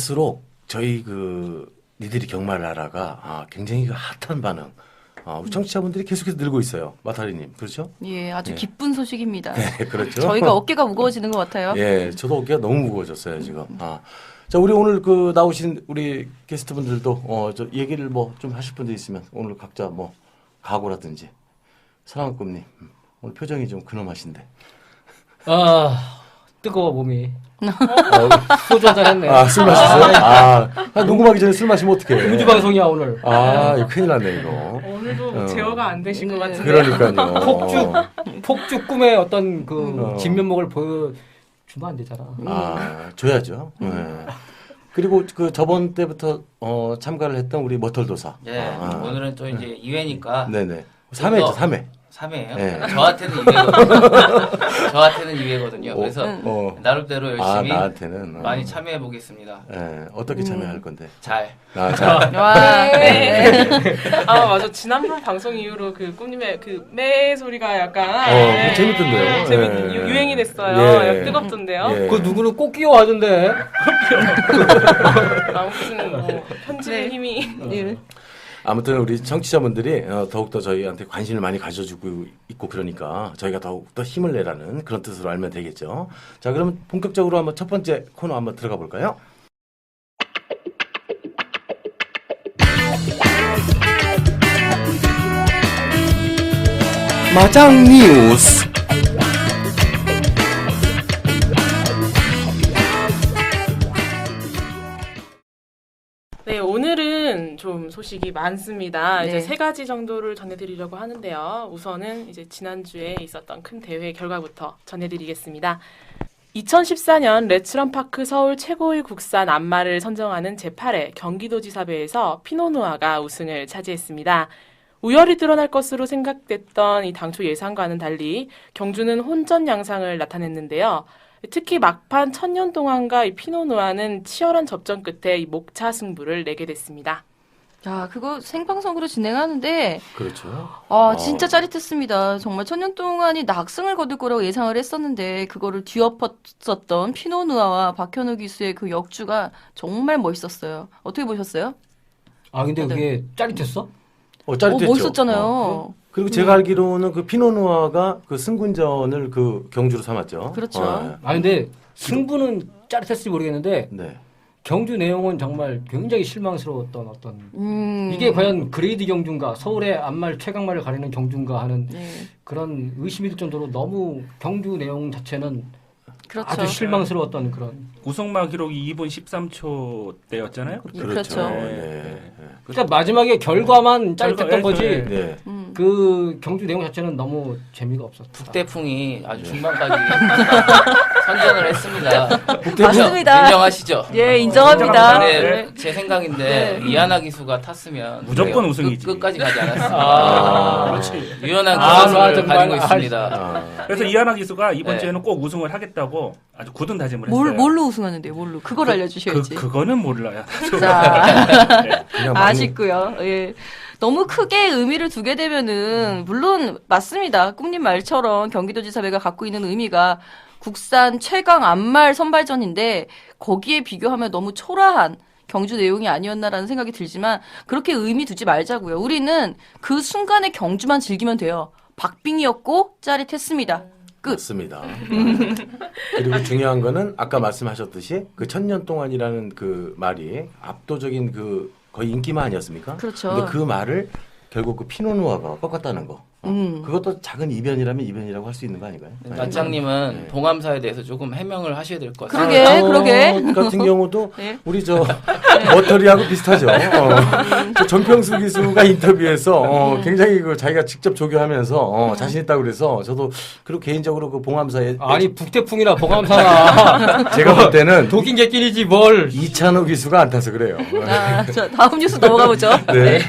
갈수록 저희 니들이 경마나라가 굉장히 핫한 반응. 우리 청취자분들이 계속해서 늘고 있어요. 마타리님, 그렇죠? 예, 아주 예. 기쁜 소식입니다. 네, 그렇죠. 저희가 어깨가 무거워지는 것 같아요. 예, 저도 어깨가 너무 무거워졌어요, 지금. 자, 우리 오늘 나오신 우리 게스트분들도, 저 얘기를 좀 하실 분들 있으면 오늘 각자 각오라든지. 사랑의 꿈님, 오늘 표정이 좀 근엄하신데. 뜨거워 몸이. 소주 한잔 했네. 술 마셨어요? 녹음하기 전에 술 마시면 어떡해. 음주 방송이야 오늘. 이거 큰일 났네, 이거. 오늘도 제어가 안 되신 것 같은데. 그러니까요. 폭죽 꿈의 어떤 진면목을 보여주면 안 되잖아. 줘야죠. 그리고 저번 때부터 참가를 했던 우리 머털도사. 예, 오늘은 또 이제 2회니까. 네네. 3회죠, 3회. 3회예요? 네. 저한테는 2회거든요. 저한테는 2회거든요. 그래서 나름대로 열심히 나한테는 많이 참여해 보겠습니다. 네, 어떻게 참여할 건데? 잘. 잘. 와, 네. 맞아. 지난번 방송 이후로 꿈님의 매 소리가 약간 재밌던데요. 유행이 됐어요. 예. 뜨겁던데요. 예. 그 누구를 꼭 끼워하던데. 아무튼 편집의 힘이. 예. 아무튼 우리 청취자분들이 더욱더 저희한테 관심을 많이 가져주고 있고 그러니까 저희가 더욱더 힘을 내라는 그런 뜻으로 알면 되겠죠. 자, 그러면 본격적으로 한번 첫 번째 코너 한번 들어가 볼까요? 마장 뉴스. 네, 오늘은 좀 소식이 많습니다. 네. 이제 3가지 정도를 전해드리려고 하는데요. 우선은 이제 지난주에 있었던 큰 대회 결과부터 전해드리겠습니다. 2014년 레츠런파크 서울 최고의 국산 안마를 선정하는 제8회 경기도지사배에서 피노누아가 우승을 차지했습니다. 우열이 드러날 것으로 생각됐던 이 당초 예상과는 달리 경주는 혼전 양상을 나타냈는데요. 특히 막판 1000년 동안과 이 피노누아는 치열한 접전 끝에 이 목차 승부를 내게 됐습니다. 자, 그거 생방송으로 진행하는데, 그렇죠. 진짜 짜릿했습니다. 정말 1000년 동안이 낙승을 거둘 거라고 예상을 했었는데, 그거를 뒤엎었었던 피노누아와 박현우 기수의 그 역주가 정말 멋있었어요. 어떻게 보셨어요? 근데 그게 짜릿했어? 짜릿했죠. 멋있었잖아요. 그리고 제가 알기로는 그 피노누아가 그 승군전을 경주로 삼았죠. 그렇죠. 근데 승부는 짜릿했을지 모르겠는데 네. 경주 내용은 정말 굉장히 실망스러웠던 어떤 이게 이게 과연 그레이드 경주인가 서울의 앞말 최강말을 가리는 경주인가 하는 그런 의심이 들 정도로 너무 경주 내용 자체는 그렇죠. 아주 실망스러웠던 그런. 우승마 기록이 2분 13초 대였잖아요. 그렇죠. 그러니까 마지막에 결과만 짜릿했던 거지. 네. 그 경주 내용 자체는 너무 재미가 없었다. 북대풍이 아주 중반까지 선전을 했습니다. 맞습니다. 인정하시죠? 예, 인정합니다. 네, 제 생각인데 이하나 기수가 탔으면 무조건 우승이지. 끝까지 가지 않았습니다. 그렇지. 유연한 기술을 가지고 있습니다. 그래서 이하나 기수가 이번 네. 주에는 꼭 우승을 하겠다고 아주 굳은 다짐을 했어요. 뭘로 우승하는데요? 뭘로? 그걸 알려주셔야지. 그거는 몰라요. 자, 그냥 아쉽고요. 예. 너무 크게 의미를 두게 되면은 물론 맞습니다. 꿈님 말처럼 경기도지사배가 갖고 있는 의미가 국산 최강 안말 선발전인데 거기에 비교하면 너무 초라한 경주 내용이 아니었나라는 생각이 들지만 그렇게 의미 두지 말자고요. 우리는 그 순간의 경주만 즐기면 돼요. 박빙이었고 짜릿했습니다. 끝. 맞습니다. 그리고 중요한 거는 아까 말씀하셨듯이 그 1000년 동안이라는 그 말이 압도적인 거의 인기만 아니었습니까? 그렇죠. 근데 그 말을 결국 그 피노누아가 꺾었다는 거. 그것도 작은 이변이라면 이변이라고 할 수 있는 거 아닌가요? 나짱님은 동암사에 대해서 조금 해명을 하셔야 될 것 같아요. 그러게. 같은 경우도 네. 우리 머터리하고 비슷하죠. 저 전평수 기수가 인터뷰에서 굉장히 자기가 직접 조교하면서 자신 있다고 그래서 저도 그리고 개인적으로 그 봉암사에 북태풍이나 봉암사나 제가 볼 때는 독인 개끼리지 뭘. 이찬호 기수가 안 타서 그래요. 자, 다음 뉴스 넘어가 보죠. 네.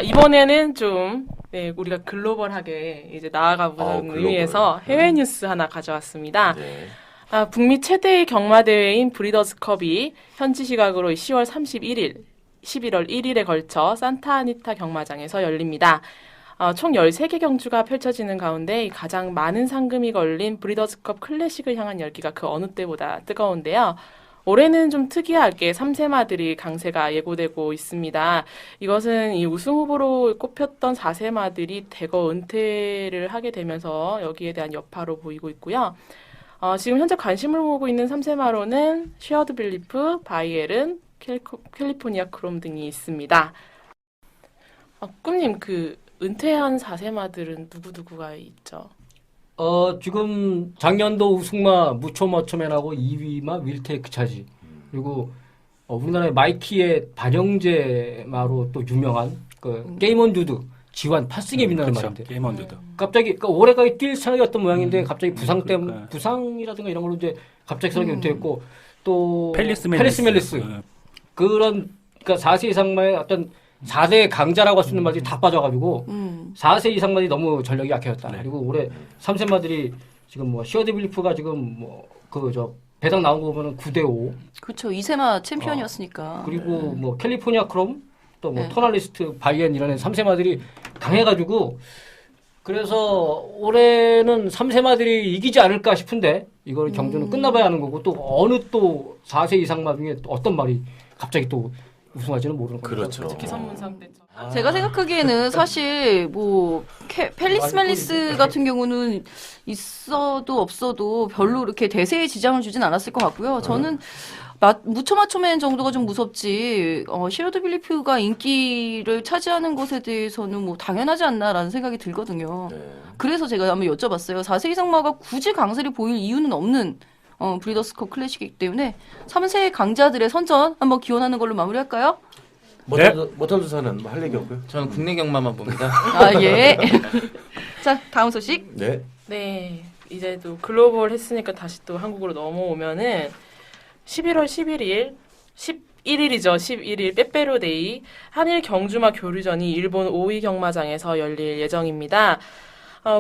이번에는 좀 우리가 글로벌하게 이제 나아가보는 글로벌. 의미에서 해외 뉴스 하나 가져왔습니다. 네. 북미 최대의 경마대회인 브리더스컵이 현지 시각으로 10월 31일, 11월 1일에 걸쳐 산타아니타 경마장에서 열립니다. 총 13개 경주가 펼쳐지는 가운데 가장 많은 상금이 걸린 브리더스컵 클래식을 향한 열기가 그 어느 때보다 뜨거운데요. 올해는 좀 특이하게 3세마들이 강세가 예고되고 있습니다. 이것은 이 우승 후보로 꼽혔던 4세마들이 대거 은퇴를 하게 되면서 여기에 대한 여파로 보이고 있고요. 지금 현재 관심을 모으고 있는 3세마로는 쉐어드 빌리프, 바이에른, 캘리포니아 크롬 등이 있습니다. 꿈님, 그 은퇴한 4세마들은 누구누구가 있죠? 지금 작년도 우승마 무초머처맨하고 2위마 윌테이크 차지. 그리고 우리나라의 마이키의 반영제마로 또 유명한 그 게임온 두드 지환 8승에 빛나는 말인데. 게임 언더도. 갑자기 그러니까 올해까지 뛸 생각이었던 모양인데 갑자기 부상 때문에 그러니까. 부상이라든가 이런 걸로 이제 갑작스럽게 은퇴했고 또 펠리스 멜리스 그런 그러니까 4세 이상만의 어떤 4대 강자라고 할 수 있는 말들이 다 빠져가지고 4세 이상만이 너무 전력이 약해졌다. 그리고 올해 3세마들이 지금 뭐 시어드 빌리프가 지금 뭐 그 저 배당 나온 거 보면은 9대5 그렇죠. 2세마 챔피언이었으니까. 그리고 뭐 캘리포니아 크롬 또 뭐 네. 토널리스트 바이엔 이런 3세마들이 강해가지고 그래서 올해는 3세마들이 이기지 않을까 싶은데 이걸 경주는 끝나봐야 하는 거고 또 어느 또 4세 이상마 중에 또 어떤 말이 갑자기 또 우승할지는 모르는 거죠. 그렇죠. 특히 선문상 때죠. 제가 생각하기에는 사실 뭐 펠리스 멜리스 같은 경우는 있어도 없어도 별로 이렇게 대세에 지장을 주진 않았을 것 같고요. 저는 무초마초맨 정도가 좀 무섭지 시어드 빌리프가 인기를 차지하는 것에 대해서는 뭐 당연하지 않나라는 생각이 들거든요. 네. 그래서 제가 한번 여쭤봤어요. 4세 이상마가 굳이 강세를 보일 이유는 없는 브리더스컵 클래식이기 때문에 3세 강자들의 선전 한번 기원하는 걸로 마무리할까요? 모탈두사는 뭐 할 얘기 없고요. 저는 국내 경마만 봅니다. 아, 예. 자, 다음 소식. 네. 네, 이제 또 글로벌 했으니까 다시 또 한국으로 넘어오면은 11월 11일, 11일이죠. 11일 빼빼로데이 한일 경주마 교류전이 일본 오이 경마장에서 열릴 예정입니다.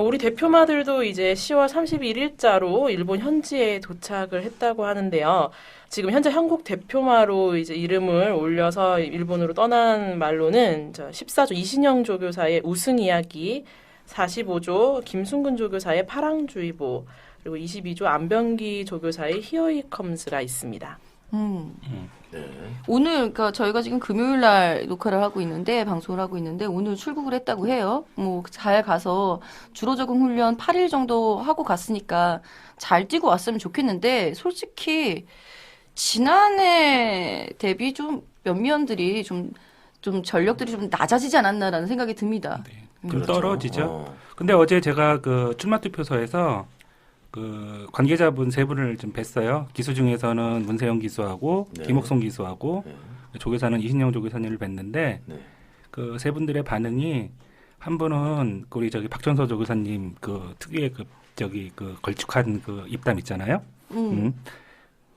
우리 대표마들도 이제 10월 31일자로 일본 현지에 도착을 했다고 하는데요. 지금 현재 한국 대표마로 이제 이름을 올려서 일본으로 떠난 말로는 14조 이신영 조교사의 우승 이야기, 45조 김순근 조교사의 파랑주의보, 그리고 22조 안병기 조교사의 히어이 컴스가 있습니다. 네. 오늘 그러니까 저희가 지금 금요일 날 녹화를 하고 있는데 방송을 하고 있는데 오늘 출국을 했다고 해요. 뭐 잘 가서 주로 적응 훈련 8일 정도 하고 갔으니까 잘 뛰고 왔으면 좋겠는데 솔직히 지난해 대비 좀 면면들이 좀 전력들이 좀 낮아지지 않았나라는 생각이 듭니다. 좀 떨어지죠. 어. 근데 어제 제가 그 출마 투표소에서 그 관계자분 세 분을 좀 뵀어요. 기수 중에서는 문세영 기수하고 네. 김옥성 기수하고 네. 조교사는 이신영 조교사님을 뵀는데 네. 그 세 분들의 반응이 한 분은 우리 저기 박전서 조교사님 그 특유의 그 저기 그 걸쭉한 그 입담 있잖아요.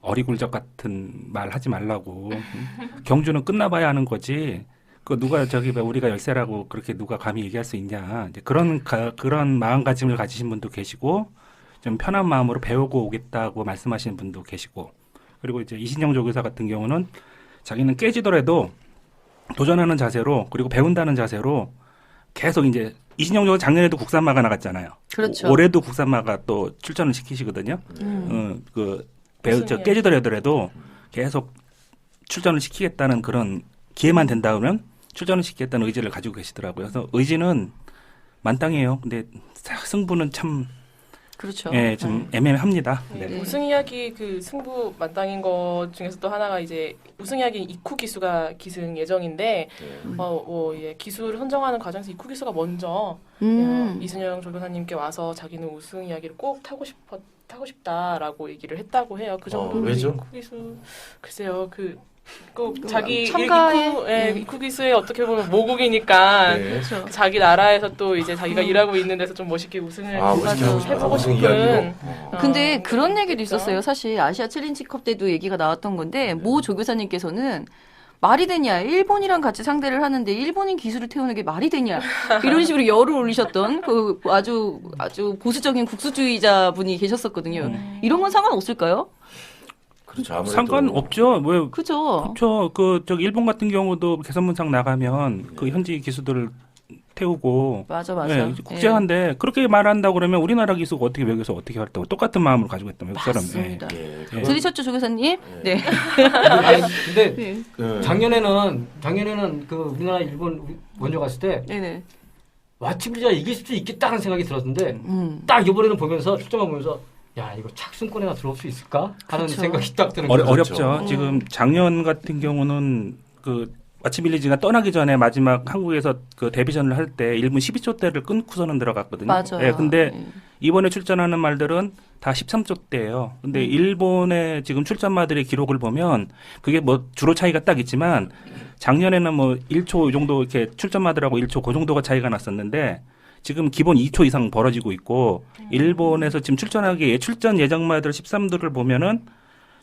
어리굴적 같은 말 하지 말라고. 경주는 끝나봐야 하는 거지. 그 누가 저기 우리가 열세라고 그렇게 누가 감히 얘기할 수 있냐. 이제 그런 마음가짐을 가지신 분도 계시고 좀 편한 마음으로 배우고 오겠다고 말씀하시는 분도 계시고 그리고 이제 이신영 조교사 같은 경우는 자기는 깨지더라도 도전하는 자세로 그리고 배운다는 자세로 계속 이제 이신영 조교사 작년에도 국산마가 나갔잖아요. 그렇죠. 올해도 국산마가 또 출전을 시키시거든요. 깨지더라도 계속 출전을 시키겠다는 그런 기회만 된다면 출전을 시키겠다는 의지를 가지고 계시더라고요. 그래서 의지는 만땅이에요. 근데 승부는 참 그렇죠. 예, 좀 애매합니다. 네, 네. 우승 이야기 그 승부 만땅인 것 중에서 또 하나가 이제 우승 이야기 이쿠 기수가 기승 예정인데 예, 기수를 선정하는 과정에서 이쿠 기수가 먼저 이순영 조교사님께 와서 자기는 우승 이야기를 꼭 타고 싶다라고 얘기를 했다고 해요. 그 정도로 왜죠? 이쿠 기수 글쎄요 꼭 자기 참가에 이쿠 기수의 어떻게 보면 모국이니까 네. 그렇죠. 자기 나라에서 또 이제 자기가 일하고 있는 데서 좀 멋있게 우승을 멋있게 하고 싶다. 해보고 우승 싶은 이야기로. 근데 그런 얘기도 그렇죠. 있었어요. 사실 아시아 챌린지컵 때도 얘기가 나왔던 건데 모 조교사님께서는 말이 되냐? 일본이랑 같이 상대를 하는데 일본인 기술을 태우는 게 말이 되냐? 이런 식으로 열을 올리셨던 그 아주 보수적인 국수주의자 분이 계셨었거든요. 이런 건 상관없을까요? 그렇죠. 아무래도 상관없죠. 왜 그죠? 그렇죠. 그 저기 일본 같은 경우도 개선문상 나가면 그 현지 기수들을 태우고 맞아, 맞아. 예, 국제화인데 그렇게 말한다고 그러면 우리나라 기수가 어떻게 외교에서 어떻게 활동 똑같은 마음을 가지고 있던 외국 사람. 맞습니다. 예, 예. 들으셨죠, 조교사님? 네. 아니, 근데 네. 그, 작년에는 그 우리나라 일본 먼저 갔을 때 네네. 와치비리가 이길 수도 있겠다는 생각이 들었는데 음. 딱 이번에는 보면서 출전만 보면서 야 이거 착순권에나 들어올 수 있을까 하는 그쵸. 생각이 딱 드는 거예요. 어렵죠. 지금 작년 같은 경우는 그 와치빌리지가 떠나기 전에 마지막 한국에서 그 데뷔전을 할 때 1분 12초 대를 끊고서는 들어갔거든요. 맞아요. 예, 근데 이번에 출전하는 말들은 다 13초 대예요. 근데 일본의 지금 출전마들의 기록을 보면 그게 뭐 주로 차이가 딱 있지만 작년에는 뭐 1초 이 정도 이렇게 출전마들하고 1초 그 정도가 차이가 났었는데 지금 기본 2초 이상 벌어지고 있고 일본에서 지금 출전하기 출전 예정마들 13도를 보면은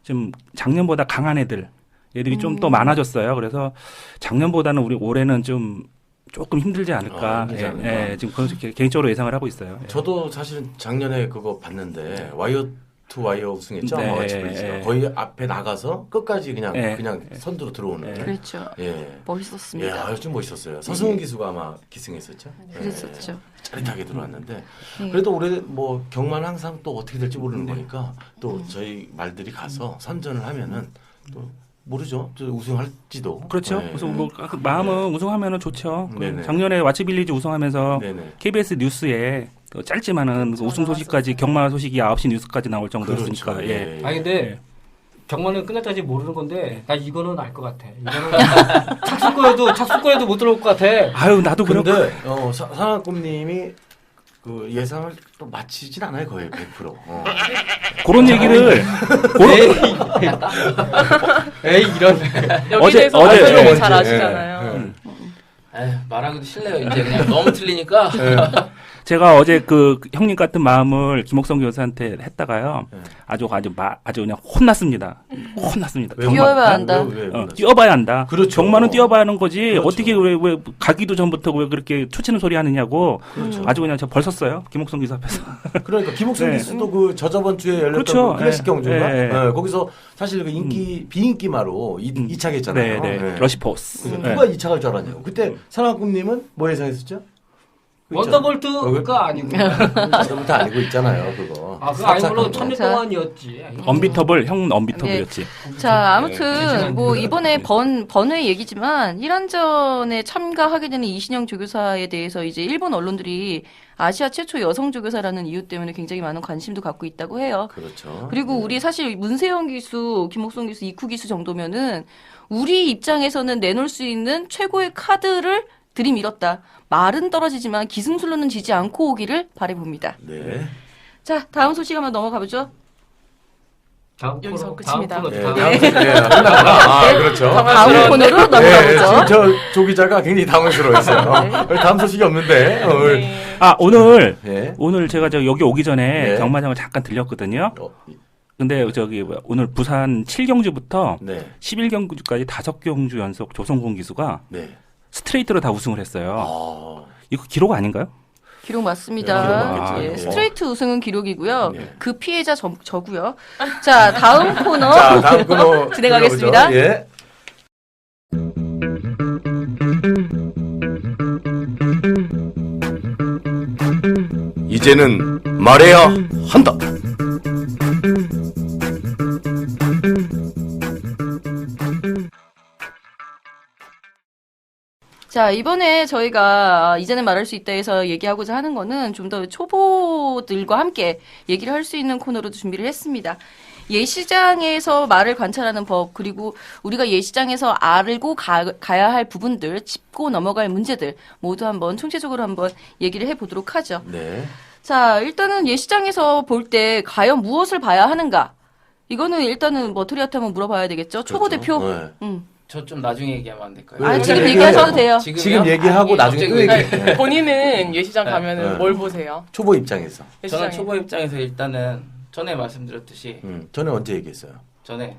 지금 작년보다 강한 애들이 좀 더 많아졌어요. 그래서 작년보다는 우리 올해는 좀 조금 힘들지 않을까. 힘들지 않을까. 예, 지금 그런 개인적으로 예상을 하고 있어요. 예. 저도 사실은 작년에 그거 봤는데 와이어 투 와이어 우승했죠. 네, 와치빌리지가 예. 거의 앞에 나가서 끝까지 그냥 예. 선두로 들어오는. 그렇죠. 예. 멋있었습니다. 예, 아주 좀 멋있었어요. 서승훈 기수가 아마 기승했었죠. 그랬었죠. 짜릿하게 들어왔는데 네. 그래도 올해 뭐 경만 항상 또 어떻게 될지 모르는 거니까 또 저희 말들이 가서 선전을 하면은 또 모르죠. 또 우승할지도. 그렇죠. 네. 그래서 뭐 마음은 우승하면은 좋죠. 그 네네. 작년에 와치빌리지 우승하면서 네네. KBS 뉴스에 또 짧지만은 그 우승 소식까지 경마 소식이 9시 뉴스까지 나올 정도였으니까. 그렇죠. 예. 아니 근데 예. 경마는 끝날까지 모르는 건데 나 이거는 알 것 같아. 이거는 착수권에도 못 들어올 것 같아. 아유 나도 그런 근데 사랑꿈님이 그 예상을 또 맞히진 않아요 거의 100%. 그런 얘기를 에이 이런. 여기 어제- 대해서 어제- 말씀을 예. 잘 예. 아시잖아요. 에휴, 말하기도 싫네요. 이제 그냥 너무 틀리니까. 제가 어제 그 형님 같은 마음을 김옥성 교수한테 했다가요. 네. 아주 그냥 혼났습니다. 혼났습니다. 왜 뛰어봐야 혼났나? 한다. 왜 뛰어봐야 한다. 그렇죠. 경마는 뛰어봐야 하는 거지. 그렇죠. 어떻게 왜 가기도 전부터 왜 그렇게 초치는 소리 하느냐고. 그렇죠. 아주 그냥 저 벌섰어요. 김옥성 교수 앞에서. 그러니까 김옥성 네. 기수도 그 저저번 주에 열렸던 그렇죠. 그 클래식 예. 경주가 예. 거기서 사실 그 비인기마로 2차 했잖아요. 네. 러시포스. 그래서 네. 누가 2차 갈 줄 알았냐고. 그때 사랑꿈님은 뭐 예상했었죠? 원더볼트가 아니고. 저부터 알고 있잖아요, 그거. 아 그거 아니 물론 거. 천년 자. 동안이었지. 언비터블 형 언비터블이었지. 자, 아무튼 뭐 이번에 번외 얘기지만 1안전에 참가하게 되는 이신영 조교사에 대해서 이제 일본 언론들이 아시아 최초 여성 조교사라는 이유 때문에 굉장히 많은 관심도 갖고 있다고 해요. 그렇죠. 그리고 우리 사실 문세영 기수, 김옥성 기수, 이쿠 기수 정도면은 우리 입장에서는 내놓을 수 있는 최고의 카드를 들이밀었다. 말은 떨어지지만 기승술로는 지지 않고 오기를 바라봅니다. 네. 자, 다음 소식 한번 넘어가 보죠. 여기서 끝입니다. 네. 다음 네. 끝났구나. 그렇죠. 다음 코너로 넘어가 네, 지금 보죠. 조 기자가 굉장히 당황스러워했어요. 다음 소식이 없는데. 오늘. 네. 오늘 제가 여기 오기 전에 네. 경마장을 잠깐 들렸거든요. 어, 근데 오늘 부산 7경주부터 네. 11경주까지 5경주 연속 조성공 기수가 네. 스트레이트로 다 우승을 했어요. 아. 이거 기록 아닌가요? 기록 네, 맞습니다. 기록 맞겠죠. 예, 네. 스트레이트 우승은 기록이고요. 네. 그 피해자 저고요. 자, 다음 코너 자, 다음 코너 진행하겠습니다. 들어보죠. 예. 이제는 말해야 한다. 자, 이번에 저희가 이제는 말할 수 있다 해서 얘기하고자 하는 거는 좀 더 초보들과 함께 얘기를 할 수 있는 코너로도 준비를 했습니다. 예시장에서 말을 관찰하는 법, 그리고 우리가 예시장에서 알고 가야 할 부분들, 짚고 넘어갈 문제들 모두 한번 총체적으로 한번 얘기를 해보도록 하죠. 네. 자, 일단은 예시장에서 볼 때 과연 무엇을 봐야 하는가? 이거는 일단은 머투리한테 한번 물어봐야 되겠죠. 초보 그렇죠. 대표. 네. 저 좀 나중에 얘기하면 안 될까요? 왜? 아, 지금 얘기해요. 얘기하셔도 돼요. 지금요? 지금 얘기하고 아니, 나중에 또 갑자기 얘기해. 네. 본인은 예시장 가면은 네. 뭘 보세요? 초보 입장에서. 저는 예시장에. 초보 입장에서 일단은 전에 말씀드렸듯이 전에 언제 얘기했어요? 전에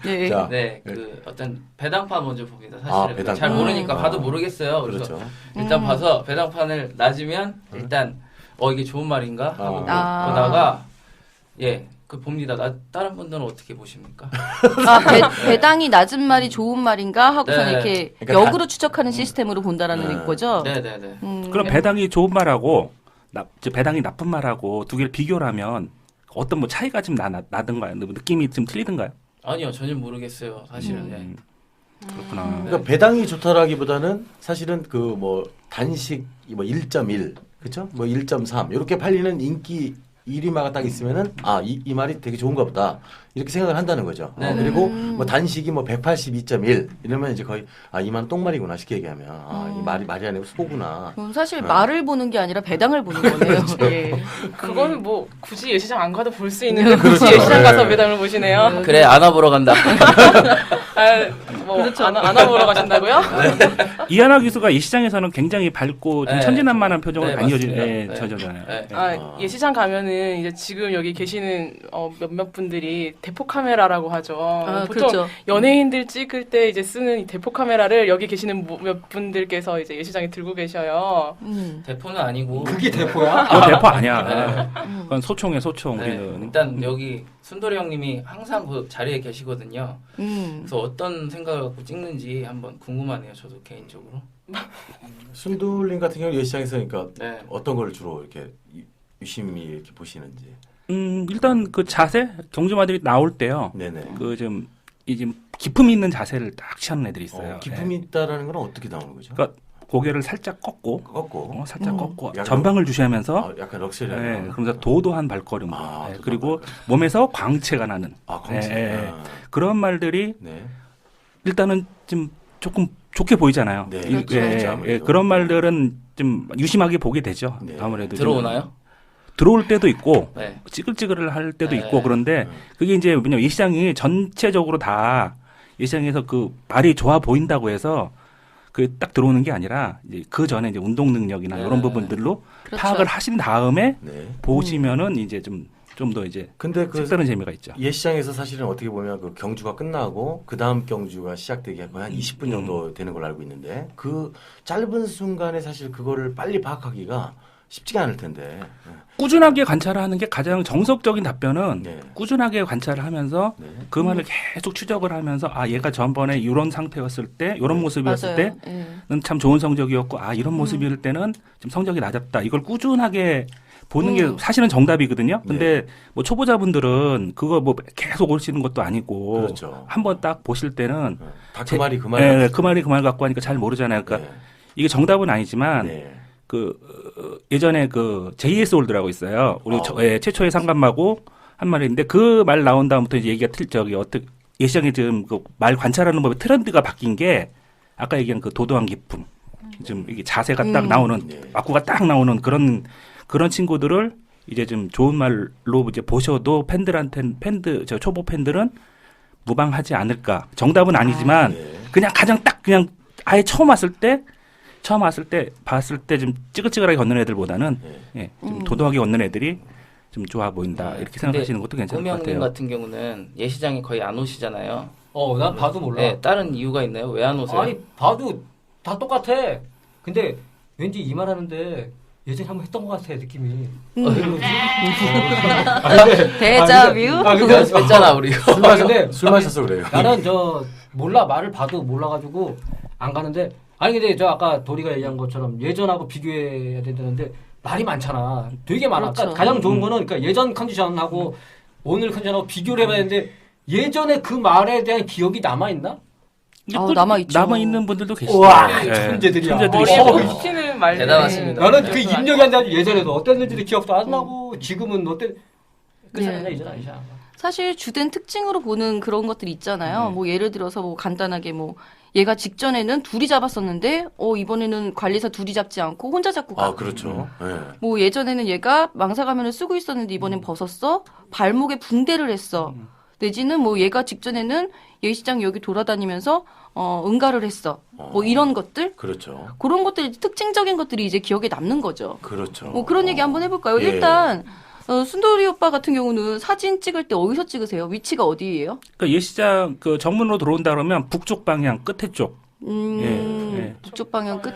네. 자, 네 그 어떤 배당판 먼저 봅니다. 아, 사실은 배당판. 잘 모르니까 아. 봐도 모르겠어요. 그래서 그렇죠. 일단 봐서 배당판을 낮으면 일단 이게 좋은 말인가 하고 아. 보다가 예 그 봅니다. 다른 분들은 어떻게 보십니까? 아, 배당이 낮은 말이 좋은 말인가 하고서 네. 이렇게 그러니까 역으로 추적하는 시스템으로 본다라는 거죠. 네네네. 그럼 배당이 좋은 말하고 배당이 나쁜 말하고 두 개를 비교를 하면 어떤 뭐 차이가 좀 나든가요? 느낌이 좀 틀리든가요? 아니요, 전혀 모르겠어요. 사실은. 예. 그렇구나. 그러니까 배당이 좋다라기보다는 사실은 그 뭐 단식 뭐 1.1 그렇죠? 뭐 1.3 이렇게 팔리는 인기 1위마가 딱 있으면은 이 말이 되게 좋은가 보다 이렇게 생각을 한다는 거죠. 네. 그리고 뭐 단식이 뭐 182.1 이러면 이제 거의 이 말은 똥말이구나 쉽게 얘기하면 이 말이 아니고 소구나. 그럼 사실 말을 보는 게 아니라 배당을 보는 거네요. 예. 그거는 뭐 굳이 예시장 안 가도 볼 수 있는데 굳이 예시장 가서 배당을 보시네요. 그래, 안아보러 간다. 뭐 안아보러 가신다고요? 이하나 교수가 이 시장에서는 굉장히 밝고 좀 네. 천진난만한 표정을 네, 많이 맞습니다. 네. 저잖아요. 네. 예시장 가면은 이제 지금 여기 계시는 몇몇 분들이 대포 카메라라고 하죠. 보통 그렇죠. 연예인들 찍을 때 이제 쓰는 이 대포 카메라를 여기 계시는 몇 분들께서 이제 예시장에 들고 계셔요. 대포는 아니고. 그게 대포야? 그거 대포 아니야. 그건 소총이야, 소총. 네, 우리는. 일단 여기 순돌이 형님이 항상 그 자리에 계시거든요. 그래서 어떤 생각을 갖고 찍는지 한번 궁금하네요. 저도 개인적으로. 순돌림 같은 경우 예시장에서 그러니까 네. 어떤 걸 주로 이렇게 유심히 이렇게 보시는지. 일단 그 자세 경주마들이 나올 때요. 네네. 그 좀 이제 기품 있는 자세를 딱 취하는 애들이 있어요. 기품이 있다라는 건 어떻게 나오는 거죠? 그러니까 고개를 살짝 꺾고, 꺾고. 살짝 꺾고 약간 전방을 주시하면서, 약간 럭셔리한. 예, 그러면서 도도한 발걸음, 아, 도도한 그리고 발걸음. 몸에서 광채가 나는 광채. 예, 예. 그런 말들이 네. 일단은 좀 조금 좋게 보이잖아요. 네, 그렇죠. 그렇죠, 아무래도. 그런 말들은 좀 유심하게 보게 되죠. 네. 아무래도 들어오나요? 들어올 때도 있고 네. 찌글찌글 할 때도 네. 있고 그런데 그게 이제 왜냐면 이 시장이 전체적으로 다 이 시장에서 그 말이 좋아 보인다고 해서 그 딱 들어오는 게 아니라 이제 그 전에 이제 운동 능력이나 네. 이런 부분들로 그렇죠. 파악을 하신 다음에 네. 보시면은 이제 좀 더 이제 근데 그 색다른 재미가 있죠. 예시장에서 사실은 어떻게 보면 그 경주가 끝나고 그 다음 경주가 시작되기 거의 한 20분 정도 되는 걸로 알고 있는데 그 짧은 순간에 사실 그거를 빨리 파악하기가 쉽지가 않을 텐데. 꾸준하게 관찰하는 게 가장 정석적인 답변은 네. 꾸준하게 관찰을 하면서 네. 그 말을 계속 추적을 하면서 얘가 전번에 이런 상태였을 때 이런 모습이었을 맞아요. 때는 참 좋은 성적이었고 이런 모습일 때는 좀 성적이 낮았다. 이걸 꾸준하게 보는 게 사실은 정답이거든요. 근데 뭐 초보자분들은 그거 뭐 계속 오시는 것도 아니고 그렇죠. 한번 딱 보실 때는 다 그 말이 그 말. 예, 그 말이 그 말 갖고 하니까 잘 모르잖아요. 그러니까 이게 정답은 아니지만 네. 예전에 그 JS 홀드라고 있어요. 우리 최초의 상감마고 한 말이 있는데 그 말 나온 다음부터 이제 얘기가 어떻게 예시장에 지금 그 말 관찰하는 법의 트렌드가 바뀐 게 아까 얘기한 그 도도한 기품, 좀 이게 자세가 딱 나오는 네. 막구가 딱 나오는 그런 친구들을 이제 좀 좋은 말로 이제 보셔도 저 초보 팬들은 무방하지 않을까. 정답은 아니지만 네. 그냥 가장 딱 그냥 아예 처음 왔을 때 봤을 때 좀 찌글찌글하게 걷는 애들보다는 좀 도도하게 걷는 애들이 좀 좋아 보인다. 이렇게 생각하시는 것도 괜찮을 것 꼬명님 같아요. 같은 경우는 예시장에 거의 안 오시잖아요. 난 봐도 몰라. 네, 다른 이유가 있나요? 왜 안 오세요? 아니 봐도 다 똑같아. 근데 왠지 이 말하는데 예전에 한번 했던 것 같아 느낌이. 데자뷰. 연습했잖아 우리. 근데 술 마셔서 그래요. 나는 몰라 말을 봐도 몰라가지고 안 가는데 근데 저 아까 도리가 얘기한 것처럼 예전하고 비교해야 된다는데 말이 많잖아. 되게 많아. 그렇죠. 그러니까 가장 좋은 거는 그러니까 예전 컨디션하고 오늘 컨디션하고 비교를 해봐야 되는데 예전에 그 말에 대한 기억이 남아 있나? 남아있죠. 남아있는 분들도 계시죠. 우와, 예. 천재들이야. 천재들이 머리에 계시죠. 뭐 익히는 말. 대단하십니다. 나는 그 입력이 안 돼. 예전에도 어땠는지도 기억도 안 나고 지금은 그 사람이 이제 아니잖아. 사실 주된 특징으로 보는 그런 것들이 있잖아요. 뭐 예를 들어서 뭐 간단하게 뭐 얘가 직전에는 둘이 잡았었는데 이번에는 관리사 둘이 잡지 않고 혼자 잡고 가. 그렇죠. 네. 뭐 예전에는 얘가 망사가면을 쓰고 있었는데 이번엔 벗었어. 발목에 붕대를 했어. 내지는 뭐 얘가 직전에는 예시장 여기 돌아다니면서 응가를 했어. 뭐 이런 것들. 그렇죠. 그런 것들이 특징적인 것들이 이제 기억에 남는 거죠. 그렇죠. 뭐 그런 얘기 한번 해볼까요? 예. 일단 순돌이 오빠 같은 경우는 사진 찍을 때 어디서 찍으세요? 위치가 어디예요? 그러니까 예시장 그 정문으로 들어온다 그러면 북쪽 방향 끝에 쪽. 예. 북쪽 방향 끝.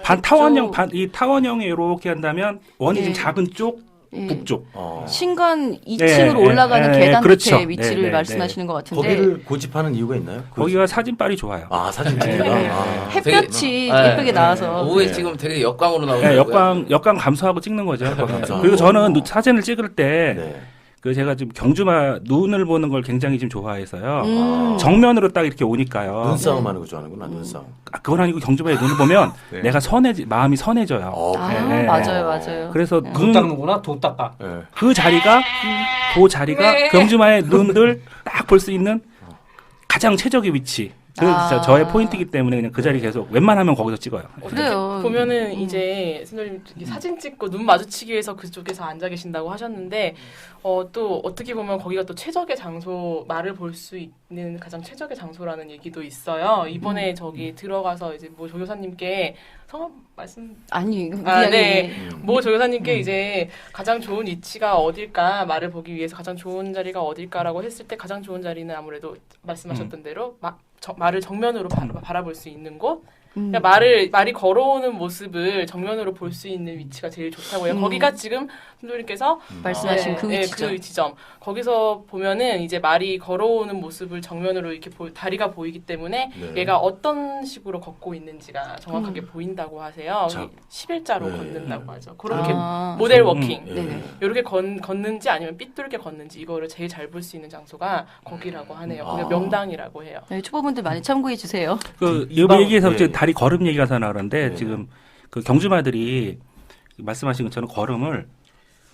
이 타원형에 이렇게 한다면 원이 좀 작은 쪽 예. 북쪽. 신관 2층으로 예, 올라가는 예, 계단 그렇죠. 밑에 위치를 네, 네, 말씀하시는 것 같은데 거기를 고집하는 이유가 있나요? 거기가 사진빨이 좋아요. 사진 찍기가. 네. 햇볕이 예쁘게 나와서 오후에 네. 지금 되게 역광으로 네, 나오더라고요. 역광 감소하고 찍는 거죠. 감소하고. 그리고 저는 사진을 찍을 때 네. 그 제가 지금 경주마 눈을 보는 걸 굉장히 좀 좋아해서요. 음. 정면으로 딱 이렇게 오니까요. 눈싸움 하는 거 좋아하는구나, 눈싸움. 그건 아니고 경주마의 눈을 보면 네. 내가 마음이 선해져요. 그래요? 맞아요. 그래서 돈 닦는구나, 돈 닦아. 네. 그 자리가 경주마의 눈들 딱 볼 수 있는 가장 최적의 위치. 그 아. 저의 포인트이기 때문에 그냥 그 자리 계속 웬만하면 거기서 찍어요. 그래요. 보면은 이제 선생님 사진 찍고 눈 마주치기 위해서 그쪽에서 앉아 계신다고 하셨는데 또 어떻게 보면 거기가 또 최적의 장소, 말을 볼 수 있는 가장 최적의 장소라는 얘기도 있어요. 이번에 저기 들어가서 이제 모 조교사님께 성함 말씀 아니, 네. 모 조교사님께 이제 가장 좋은 위치가 어딜까 말을 보기 위해서 가장 좋은 자리가 어딜까라고 했을 때 가장 좋은 자리는 아무래도 말씀하셨던 대로 말을 정면으로 바라볼 수 있는 곳. 그러니까 말이 걸어오는 모습을 정면으로 볼 수 있는 위치가 제일 좋다고 해요. 거기가 지금 선생님께서 말씀하신 그 위치죠. 그 위치점. 거기서 보면은 이제 말이 걸어오는 모습을 정면으로 이렇게 다리가 보이기 때문에 네. 얘가 어떤 식으로 걷고 있는지가 정확하게 보인다고 하세요. 자, 11자로 네. 걷는다고 하죠. 그렇게 아. 모델 워킹. 네. 이렇게 걷는지 아니면 삐뚤게 걷는지 이거를 제일 잘 볼 수 있는 장소가 거기라고 하네요. 그냥 명당이라고 해요. 네, 초보분들 많이 참고해 주세요. 그 이방- 얘기에서 예. 다리 걸음 얘기가 나오는데 네. 지금 그 경주마들이 말씀하신 것처럼 걸음을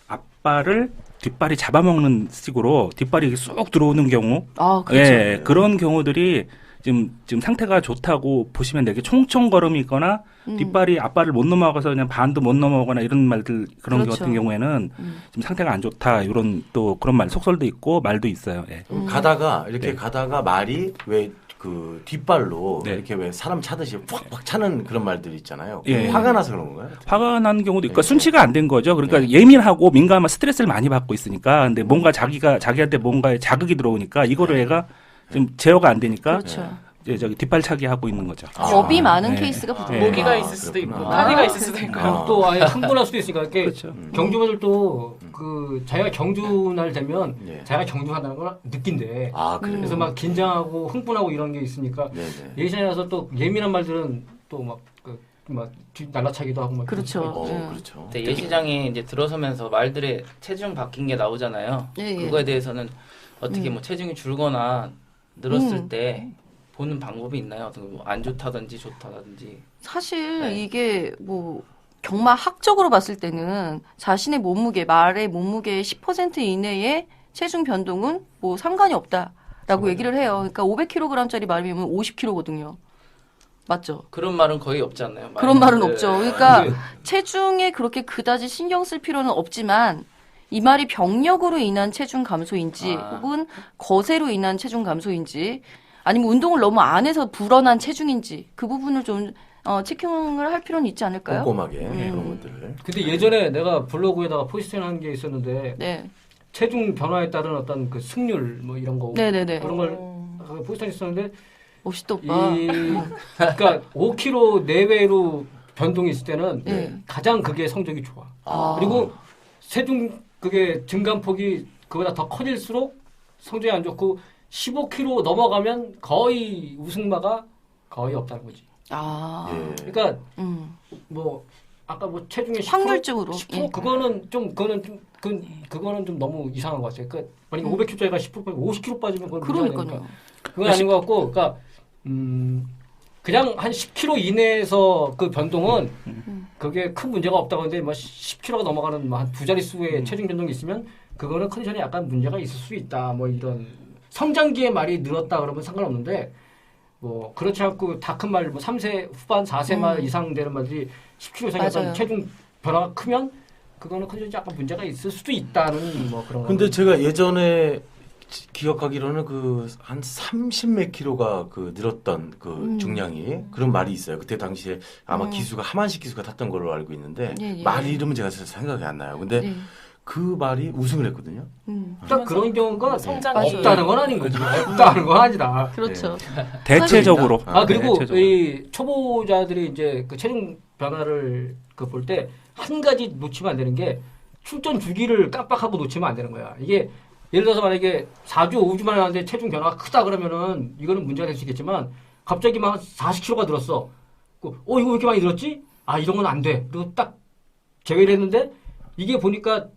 앞발을 뒷발이 잡아먹는 식으로 뒷발이 이렇게 쑥 들어오는 경우, 아, 그렇죠. 예, 그런 경우들이 지금 상태가 좋다고 보시면 되게 총총 걸음이 있거나 뒷발이 앞발을 못 넘어가서 그냥 반도 못 넘어가거나 이런 말들 그런 그렇죠. 같은 경우에는 지금 상태가 안 좋다 이런 또 그런 말 속설도 있고 말도 있어요. 예. 가다가 이렇게 네. 가다가 말이 왜 그 뒷발로 네. 이렇게 왜 사람 차듯이 팍팍 차는 그런 말들이 있잖아요. 예. 화가 나서 그런 건가요? 화가 나는 경우도 있고 네. 순치가 안 된 거죠. 그러니까 네. 예민하고 민감한 스트레스를 많이 받고 있으니까 근데 뭔가 자기한테 뭔가에 자극이 들어오니까 이거를 얘가 좀 제어가 안 되니까 그렇죠. 이제 저기 뒷발차기 하고 있는 거죠. 겁이 많은 네. 케이스가 붙는 네. 모기가 아, 있을 수도 있고 그렇구나. 카니가 있을 수도 있고. 또 아예 흥분할 수도 있으니까 이렇게 그렇죠. 경주마들도 그 자기가 경주 날 되면 예. 자기가 경주한다는 걸 느낀대. 그래요. 그래서 막 긴장하고 흥분하고 이런 게 있으니까 네네. 예전이라서 또 예민한 말들은 또 막 날라차기도 하고 막 그렇죠. 예. 그렇죠. 근데 예시장에 이제 들어서면서 말들의 체중 바뀐 게 나오잖아요. 예, 예. 그거에 대해서는 어떻게 뭐 체중이 줄거나 늘었을 때 보는 방법이 있나요? 어떤 뭐안 좋다든지 좋다든지. 사실 네. 이게 뭐 경마학적으로 봤을 때는 자신의 말의 몸무게의 10% 이내의 체중 변동은 뭐 상관이 없다라고 얘기를 해요. 그러니까 500kg짜리 말이면 50kg거든요. 맞죠? 그런 말은 거의 없지 않나요? 그런 말은 네. 없죠. 그러니까 체중에 그렇게 그다지 신경 쓸 필요는 없지만 이 말이 병력으로 인한 체중 감소인지 혹은 거세로 인한 체중 감소인지 아니면 운동을 너무 안 해서 불어난 체중인지 그 부분을 좀 체킹을 할 필요는 있지 않을까요? 꼼꼼하게 그런 것들을. 근데 예전에 내가 블로그에다가 포스팅한 게 있었는데 네. 체중 변화에 따른 어떤 그 승률 뭐 이런 거 네네네. 그런 걸 포스팅했었는데 멋있다 오빠. 그러니까 5kg 내외로 변동이 있을 때는 네. 가장 그게 성적이 좋아. 아. 그리고 체중 그게 증감폭이 그보다 더 커질수록 성적이 안 좋고 15kg 넘어가면 거의 우승마가 거의 없다는 거지. 아. 예. 그러니까 뭐 아까 뭐 체중의 10%, 확률적으로. 10% 예. 그거는 좀 너무 이상한 것 같아요. 그러니까 만약에 500kg짜리가 10% 빠지고 50kg 빠지면 그건 문제가 그러니까요. 되니까. 그건 아닌 것 같고, 그러니까 그냥 한 10kg 이내에서 그 변동은 그게 큰 문제가 없다고 하는데 뭐 10kg가 넘어가는 한 두 자릿수의 체중 변동이 있으면 그거는 컨디션에 약간 문제가 있을 수 있다. 뭐 이런 성장기의 말이 늘었다 그러면 상관없는데 뭐 그렇지 않고 다 큰 말, 뭐 3세 후반 4세 말 이상 되는 말들이 10kg 이상 약간 맞아요. 체중 변화가 크면 그거는 컨디션에 약간 문제가 있을 수도 있다는 뭐 그런. 근데 제가 예전에 기억하기로는 그 한 30몇 킬로가 그 늘었던 그 중량이 그런 말이 있어요. 그때 당시에 아마 기수가 하만식 기수가 탔던 걸로 알고 있는데 예, 예. 말 이름은 제가 생각이 안 나요. 근데 네. 그 말이 우승을 했거든요. 딱 그런 경우가 성장기. 없다는 건 아닌 거지. 없다는 건 아니다. 그렇죠. 대체적으로. 그리고 대체적으로. 이 초보자들이 이제 그 체중 변화를 그 볼 때 한 가지 놓치면 안 되는 게 출전 주기를 깜빡하고 놓치면 안 되는 거야. 이게 예를 들어서 만약에 4주, 5주 만에 하는데 체중 변화가 크다 그러면은 이거는 문제가 될 수 있겠지만 갑자기 막 40kg가 늘었어. 이거 왜 이렇게 많이 늘었지? 아, 이런 건 안 돼. 그리고 딱 제외를 했는데 이게 보니까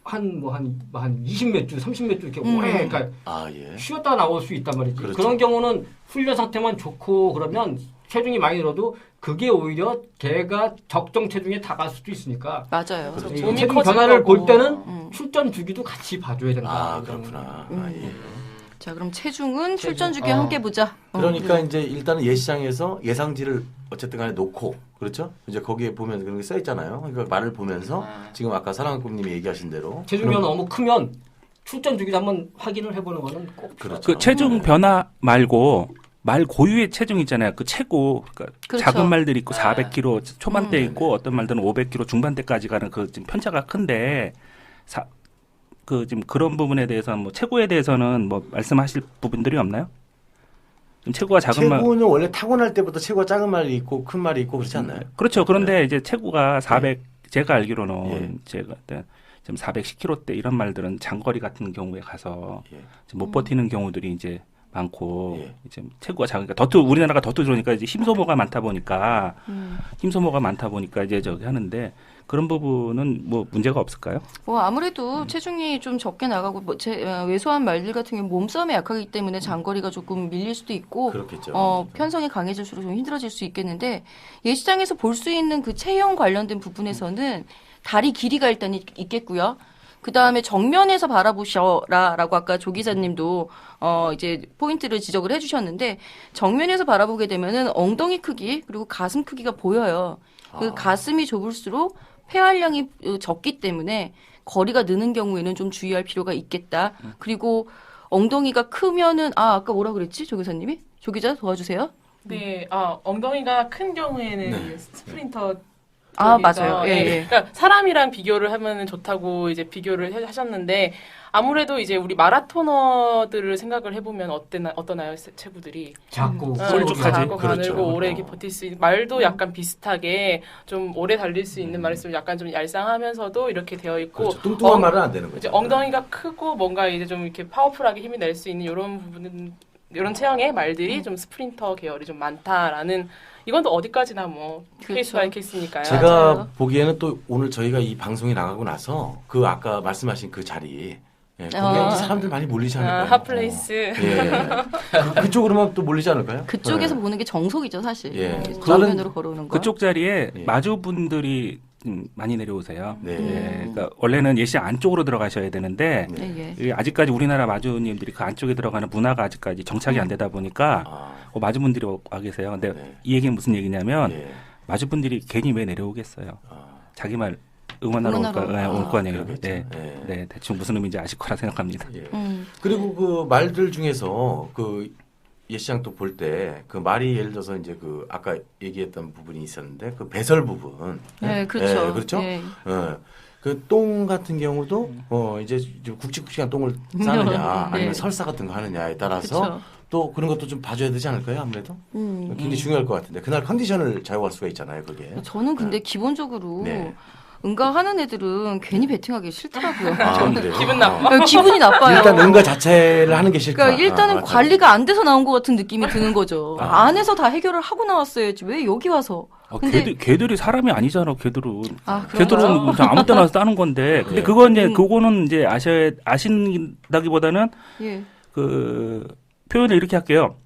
한 20몇 주, 30몇 주 이렇게 오래 그러니까 예. 쉬었다 나올 수 있단 말이지. 그렇죠. 그런 경우는 훈련 상태만 좋고 그러면 체중이 많이 늘어도 그게 오히려 걔가 적정 체중에 다갈 수도 있으니까 맞아요. 그렇죠. 이 몸이 체중 커지려고. 변화를 볼 때는 출전 주기도 같이 봐줘야 된다. 그렇구나. 예. 자, 그럼 체중은 출전 주기에 함께 보자. 그러니까 이제 일단은 예시장에서 예상치를 어쨌든 간에 놓고 그렇죠? 이제 거기에 보면 그런 게 써 있잖아요. 그러니까 말을 보면서 지금 아까 사랑한 꿈님이 얘기하신 대로 체중 변화 너무 크면 출전 주기도 한번 확인을 해보는 거는 꼭 그렇죠. 그 체중 변화 말고 말 고유의 체중 있잖아요. 그 최고 그러니까 그렇죠. 작은 말들이 있고 400kg 초반대 있고 어떤 말들은 500kg 중반대까지 가는 그 지금 편차가 큰데 그 지금 그런 부분에 대해서 뭐 최고에 대해서는 뭐 말씀하실 부분들이 없나요? 좀 체구가 작은 말 체구는 원래 타고날 때부터 체구가 작은 말이 있고 큰 말이 있고 그렇지 않나요? 그렇죠. 그런데 이제 체구가 400 제가 알기로는 예. 제가 좀 410kg대 이런 말들은 장거리 같은 경우에 가서 예. 못 버티는 경우들이 이제 많고 예. 이제 체구가 작으니까 우리나라가 덧도 들어오니까 이제 힘소모가 많다 보니까 이제 저기 하는데 그런 부분은 뭐 문제가 없을까요? 아무래도 체중이 좀 적게 나가고 왜소한 말들 같은 경우 몸싸움에 약하기 때문에 장거리가 조금 밀릴 수도 있고 그렇겠죠. 편성이 강해질수록 좀 힘들어질 수 있겠는데 예시장에서 볼 수 있는 그 체형 관련된 부분에서는 다리 길이가 일단 있겠고요. 그 다음에 정면에서 바라보셔라라고 아까 조 기자님도 이제 포인트를 지적을 해주셨는데 정면에서 바라보게 되면은 엉덩이 크기 그리고 가슴 크기가 보여요. 그 가슴이 좁을수록 폐활량이 적기 때문에 거리가 느는 경우에는 좀 주의할 필요가 있겠다. 그리고 엉덩이가 크면은 아까 뭐라 그랬지 조 기자님이? 조 기자 도와주세요. 네, 엉덩이가 큰 경우에는 네. 스프린터 맞아요. 예. 그러니까 사람이랑 비교를 하면 좋다고 이제 비교를 하셨는데 아무래도 이제 우리 마라토너들을 생각을 해보면 어떠나요 체구들이 작고 꼴쭉하지. 작고 가늘고 그렇죠. 오래 이렇게 버틸 수 있는 말도 약간 비슷하게 좀 오래 달릴 수 있는 말이 좀 약간 좀 얄쌍하면서도 이렇게 되어 있고 그렇죠. 뚱뚱한 말은 안 되는 거죠. 이제 엉덩이가 크고 뭔가 이제 좀 이렇게 파워풀하게 힘이 낼 수 있는 이런 부분은 이런 체형의 말들이 좀 스프린터 계열이 좀 많다라는 이건 또 어디까지나 뭐 그렇죠. 케이스 바이 케이스니까요. 제가 맞아요. 보기에는 또 오늘 저희가 이 방송이 나가고 나서 그 아까 말씀하신 그 자리 거기에 이제 사람들 많이 몰리지 않을까요? 핫플레이스. 예. 그쪽으로만 또 몰리지 않을까요? 그쪽에서 네. 보는 게 정석이죠 사실. 예. 정면으로 걸어오는 거. 그쪽 자리에 예. 마주분들이 많이 내려오세요. 네. 예, 그러니까 원래는 예시장 안쪽으로 들어가셔야 되는데 예. 이게 아직까지 우리나라 마주님들이 그 안쪽에 들어가는 문화가 아직까지 정착이 안 되다 보니까 마주분들이 와 계세요. 근데 네. 이 얘기는 무슨 얘기냐면 예. 마주분들이 괜히 왜 내려오겠어요. 자기 말 응원하러 응원하러. 올 거 아니에요. 그러겠죠. 네. 예. 네, 대충 무슨 의미인지 아실 거라 생각합니다. 예. 그리고 그 말들 중에서 그 예시장 또 볼 때 그 말이 예를 들어서 이제 그 아까 얘기했던 부분이 있었는데 그 배설 부분. 네, 그렇죠. 예, 그렇죠. 예. 그 똥 같은 경우도 이제 좀 굵직굵직한 똥을 싸느냐 네. 아니면 설사 같은 거 하느냐에 따라서 그렇죠. 또 그런 것도 좀 봐줘야 되지 않을까요? 아무래도 굉장히 중요할 것 같은데 그날 컨디션을 좌우할 수가 있잖아요. 그게. 저는 근데 기본적으로 네. 응가하는 애들은 괜히 배팅하기 싫더라고요. 그래요? 기분 나빠? 기분이 나빠요. 일단 응가 자체를 하는 게 싫다. 그러니까 일단은 맞아요. 관리가 안 돼서 나온 것 같은 느낌이 드는 거죠. 안에서 다 해결을 하고 나왔어야지 왜 여기 와서? 근데 걔들이 사람이 아니잖아. 걔들은 그런가요? 그냥 아무 때나 따는 건데. 근데 예. 그건 이제 그거는 이제 아신다기보다는 예. 그 표현을 이렇게 할게요.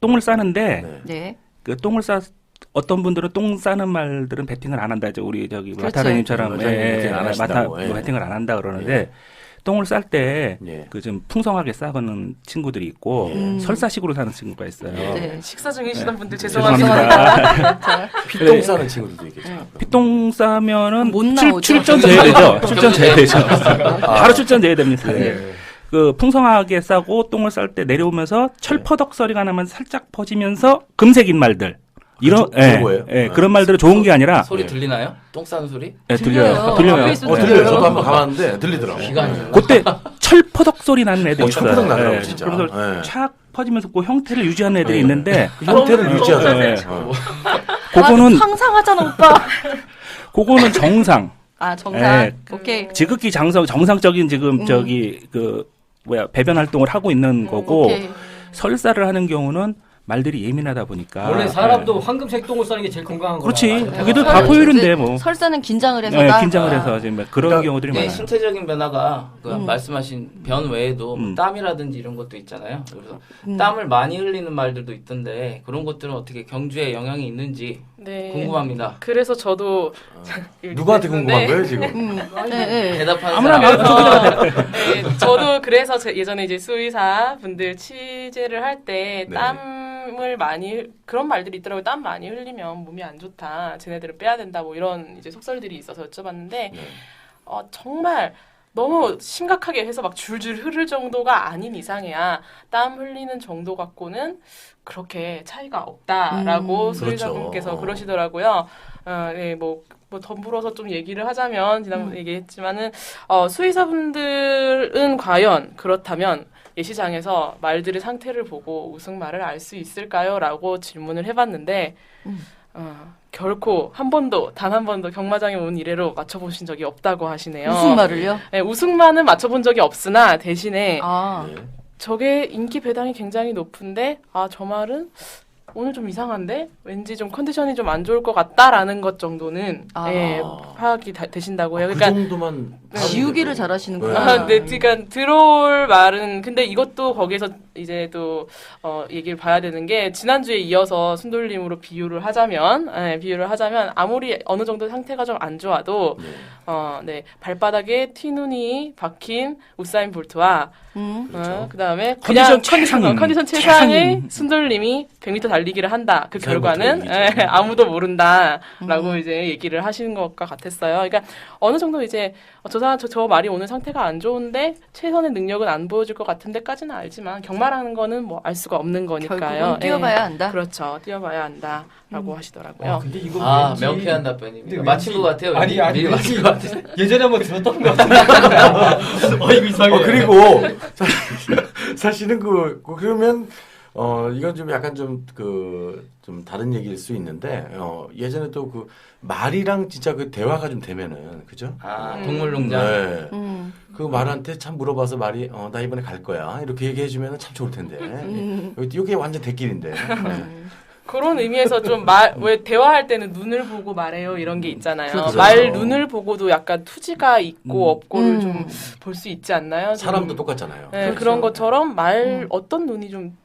똥을 싸는데 네. 네. 그 어떤 분들은 똥 싸는 말들은 배팅을 안 한다. 우리 저기 그렇죠. 마타라님처럼 배팅을 안 하신다고. 예. 배팅을 안 한다 그러는데 똥을 쌀 때 예. 그 좀 풍성하게 싸는 친구들이 있고 설사식으로 사는 친구가 있어요. 네. 식사 중이시던 분들 죄송합니다. 피똥 싸는 친구들도 있겠죠. 피똥 싸면은 못 나오죠. 출전 돼야 되죠. 출전 돼야 되죠. 바로 출전 돼야 됩니다. 네. 그 풍성하게 싸고 똥을 쌀 때 내려오면서 철퍼덕 소리가 나면서 살짝 퍼지면서 금색인 말들. 이런 그런 거예요? 그런 말들은 좋은 게 아니라 소리 들리나요? 똥 싸는 소리? 들려요. 앞에 있어도 들려요. 저도 한번 가봤는데 들리더라고. 귀가 안 좋나? 그때 철퍼덕 소리 나는 애들이 있어요. 철퍼덕 나더라고, 진짜. 그러면서 네. 착 퍼지면서 그 형태를 유지하는 애들이 네. 있는데 그 형태를 유지하잖아요. 그거는 상상하잖아 오빠. 그거는 정상. 아, 정상. 예. 오케이. 지극히 정상적인 지금 배변 활동을 하고 있는 거고 오케이. 설사를 하는 경우는 말들이 예민하다 보니까 원래 사람도 황금색 똥을 싸는 게 제일 건강한 거라. 그렇지. 맞아요. 그게도 다 포유류인데 뭐. 설사는 긴장을 예, 해서다. 긴장을 해서 지금 그런 그러니까 경우들이 네, 많아요. 신체적인 변화가 그 말씀하신 변 외에도 뭐 땀이라든지 이런 것도 있잖아요. 그래서 땀을 많이 흘리는 말들도 있던데 그런 것들은 어떻게 경주에 영향이 있는지 네. 궁금합니다. 그래서 저도 누구한테 궁금한 거예요 지금? 네. 대답하는 아무나 사람 네, 저도 그래서 예전에 이제 수의사 분들 취재를 할 때 네. 땀을 많이 그런 말들이 있더라고요. 땀 많이 흘리면 몸이 안 좋다. 쟤네들을 빼야 된다. 뭐 이런 이제 속설들이 있어서 여쭤봤는데 네. 정말 너무 심각하게 해서 막 줄줄 흐를 정도가 아닌 이상해야 땀 흘리는 정도 갖고는 그렇게 차이가 없다라고 수의사분께서 그렇죠. 그러시더라고요. 네, 뭐 덤불어서 좀 얘기를 하자면 지난번에 얘기했지만은 수의사분들은 과연 그렇다면 예시장에서 말들의 상태를 보고 우승말을 알 수 있을까요?라고 질문을 해봤는데 결코 단 한 번도 경마장에 온 이래로 맞춰보신 적이 없다고 하시네요. 무슨 말을요? 네, 우승만은 맞춰본 적이 없으나 대신에 아, 네. 저게 인기 배당이 굉장히 높은데 저 말은 오늘 좀 이상한데 왠지 좀 컨디션이 좀 안 좋을 것 같다라는 것 정도는 파악이 되신다고 해요. 그 그러니까 정도만 지우기를 하는데도. 잘하시는구나. 네, 그러니까 들어올 말은 근데 이것도 거기서 이제 또 얘기를 봐야 되는 게 지난주에 이어서 순돌림으로 비유를 하자면 아무리 어느 정도 상태가 좀 안 좋아도 네, 발바닥에 튀눈이 박힌 우사인 볼트와 그다음에 그냥 컨디션 최상의 순돌림이 100m 달리기를 한다. 그 결과는 아무도 모른다라고 이제 얘기를 하시는 것과 같았어요. 그러니까 어느 정도 이제 저 말이 오늘 상태가 안 좋은데 최선의 능력은 안 보여줄 것 같은데까지는 알지만 경마라는 거는 뭐 알 수가 없는 거니까요. 결국은 뛰어봐야 한다. 그렇죠. 뛰어봐야 한다라고 하시더라고요. 근데 이거 왠지- 명쾌한 근데 답변입니다. 맞힌 것 같아요. 아니, 미리 맞힌 것 같아요. 예전에 한번 들었던 것 같은데. 이거 이상해. 그리고 사실은 그러면 이건 좀 약간 좀 다른 얘기일 수 있는데 예전에 또 그 말이랑 진짜 그 대화가 좀 되면은 그죠? 동물농장. 네. 그 말한테 참 물어봐서 말이 나 이번에 갈 거야 이렇게 얘기해주면 참 좋을 텐데 이게 완전 대길인데. 네. 그런 의미에서 좀 왜 대화할 때는 눈을 보고 말해요 이런 게 있잖아요. 그렇죠. 말 눈을 보고도 약간 투지가 있고 없고를 좀 볼 수 있지 않나요? 좀. 사람도 똑같잖아요. 네, 그런 것처럼 어떤 눈이 좀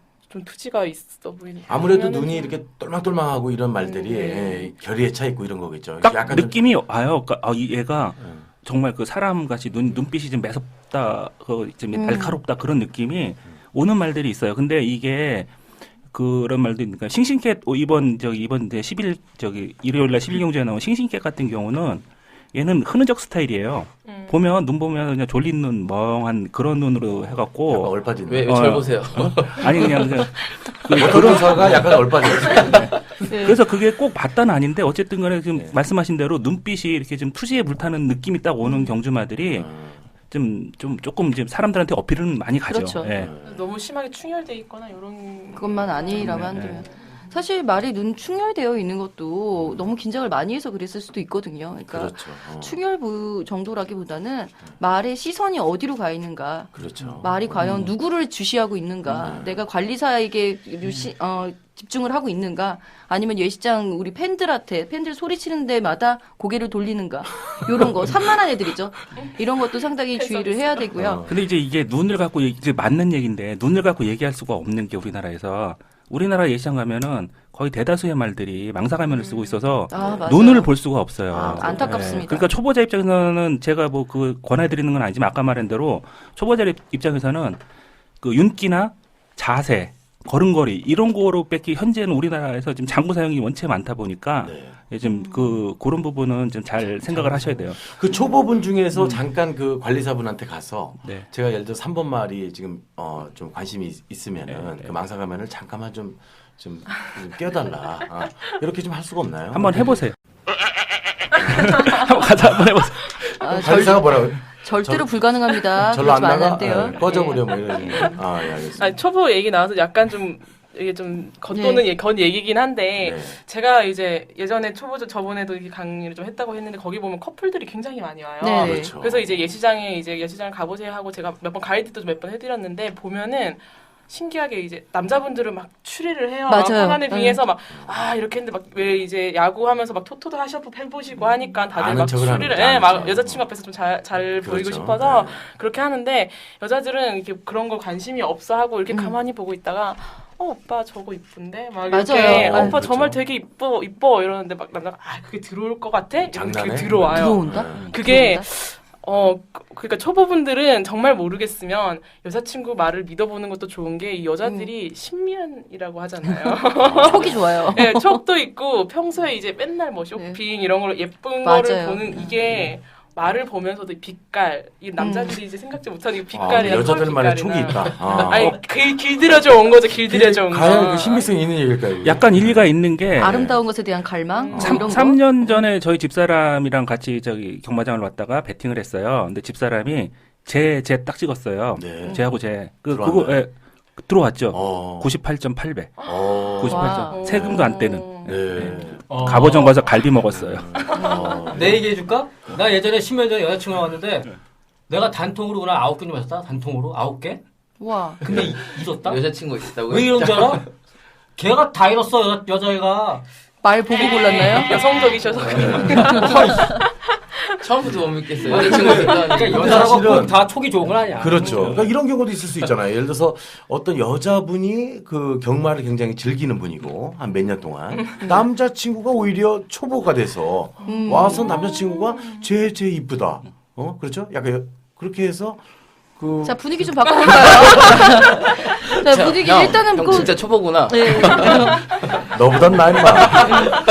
투지가 있어 보이는. 아무래도 눈이 이렇게 똘망똘망하고 이런 말들이 결의에 차 있고 이런 거겠죠. 딱 약간 느낌이 와요. 그러니까 이 애가 정말 그 사람같이 눈빛이 좀 매섭다, 좀 날카롭다 그런 느낌이 오는 말들이 있어요. 근데 이게 그런 말도 있으니까 싱싱캣 이번 10일 일요일날 11경주에 나온 싱싱캣 같은 경우는 얘는 흐느적 스타일이에요. 보면 눈 보면 그냥 졸린 눈, 멍한 그런 눈으로 약간 해갖고 얼빠진. 왜 절 보세요? 아니 그냥 그런 사가 약간 얼빠진. 그래서 그게 꼭 맞다는 아닌데 어쨌든간에 지금 말씀하신 대로 눈빛이 이렇게 좀 투지에 불타는 느낌이 딱 오는 경주마들이 조금 이제 사람들한테 어필은 많이 가죠. 그렇죠. 예. 너무 심하게 충혈돼 있거나 이런. 그것만 아니라고 한다면. 사실 말이 눈 충혈되어 있는 것도 너무 긴장을 많이 해서 그랬을 수도 있거든요. 그러니까 그렇죠. 충혈부 정도라기보다는 말의 시선이 어디로 가 있는가. 그렇죠. 말이 과연 누구를 주시하고 있는가. 내가 관리사에게 집중을 하고 있는가. 아니면 예시장 우리 팬들 소리치는 데마다 고개를 돌리는가. 이런 거 산만한 애들이죠. 이런 것도 상당히 주의를 해야 되고요. 근데 이제 이게 눈을 갖고 이제 맞는 얘기인데 눈을 갖고 얘기할 수가 없는 게 우리나라 예시장 가면은 거의 대다수의 말들이 망사가면을 쓰고 있어서 맞아요. 눈을 볼 수가 없어요. 안타깝습니다. 그러니까 초보자 입장에서는 제가 권해드리는 건 아니지만 아까 말한 대로 초보자 입장에서는 그 윤기나 자세, 걸음걸이 이런 거로밖에 현재는 우리나라에서 지금 장구 사용이 원체 많다 보니까 좀 그런 부분은 좀 잘 생각을 하셔야 돼요. 그 초보분 중에서 잠깐 그 관리사분한테 가서 네. 제가 예를 들어 3번 말이 지금 좀 관심이 있으면은 그 망사가면을 잠깐만 좀 껴달라. 이렇게 좀 할 수가 없나요? 한번 해보세요. 한번 해보세요. 관리사가 뭐라고? 절대로 불가능합니다. 절로 안 그러지 나가? 안 돼요. 꺼져버려 뭐 이런. 예, 알겠습니다. 초보 얘기 나와서 약간 좀 이게 좀 겉도는 건 얘기긴 한데 네. 제가 이제 예전에 초보자 저번에도 이렇게 강의를 좀 했다고 했는데 거기 보면 커플들이 굉장히 많이 와요. 네. 그렇죠. 그래서 이제 예시장을 가보세요 하고 제가 몇 번 가이드도 몇 번 해드렸는데 보면은 신기하게 이제 남자분들은 막 추리를 해요. 맞아요. 화관에 비해서 막 이렇게 했는데 막 왜 이제 야구하면서 막 토토도 하셔 해보시고 하니까 다들 아는 막 척을 하는 추리를 거죠, 아는 막 척. 여자친구 앞에서 좀 잘 보이고 그렇죠. 싶어서 네. 그렇게 하는데 여자들은 이렇게 그런 거 관심이 없어 하고 이렇게 가만히 보고 있다가 오빠 저거 이쁜데 막 이렇게 맞아요. 오빠 저 말 그렇죠. 되게 이뻐 이러는데 막 남자가 그게 들어올 것 같아? 이렇게 장난해? 들어와요. 들어온다? 그게 들어온다? 그러니까 초보분들은 정말 모르겠으면 여자친구 말을 믿어보는 것도 좋은 게 이 여자들이 신미한이라고 하잖아요. 촉이 좋아요. 네, 촉도 있고 평소에 이제 맨날 뭐 쇼핑 이런 걸로 예쁜 맞아요. 거를 보는 이게 말을 보면서도 빛깔 이 남자들이 이제 생각지 못하는 이 아, 빛깔이나 여자들만의 촉이 있다. 아니 길들여져 온 거죠. 길들여져 온 거. 과연 그 신빙성 있는 얘기일까요? 이게? 약간 일리가 있는 게 아름다운 것에 대한 갈망 뭐 이런 거. 3년 전에 저희 집사람이랑 같이 저기 경마장을 왔다가 베팅을 했어요. 근데 집사람이 제 딱 찍었어요. 네. 제하고 그거 들어왔나요? 예, 들어왔죠. 어. 98.8배. 어. 98점. 와. 세금도 안 떼는. 네. 갑오정 가서 갈비 먹었어요. 내 얘기 해줄까? 나 예전에 10년 전에 여자친구가 왔는데 내가 단통으로 그날 9개 마셨다. 단통으로 9개? 와. 근데 잃었다? 여자친구 있었다고요? 왜 이런 줄 알아? 걔가 다 잃었어 여자애가. 말 보고 골랐나요? 여성적이셔서 처음부터 못 믿겠어요. 여자친구 있었다니까. 그러니까 여자라고 사실은- 꼭 다 촉이 좋은 건 아니야. 그렇죠. 그러니까 이런 경우도 있을 수 있잖아요. 예를 들어서 어떤 여자분이 그 경마를 굉장히 즐기는 분이고 한 몇 년 동안 남자친구가 오히려 초보가 돼서 와서 남자친구가 쟤 이쁘다. 그렇죠? 약간 그렇게 해서 그 자 분위기 좀 바꿔볼까요? 자 분위기 형, 일단은 형 그 진짜 초보구나. 네. 너보단 나이 많아.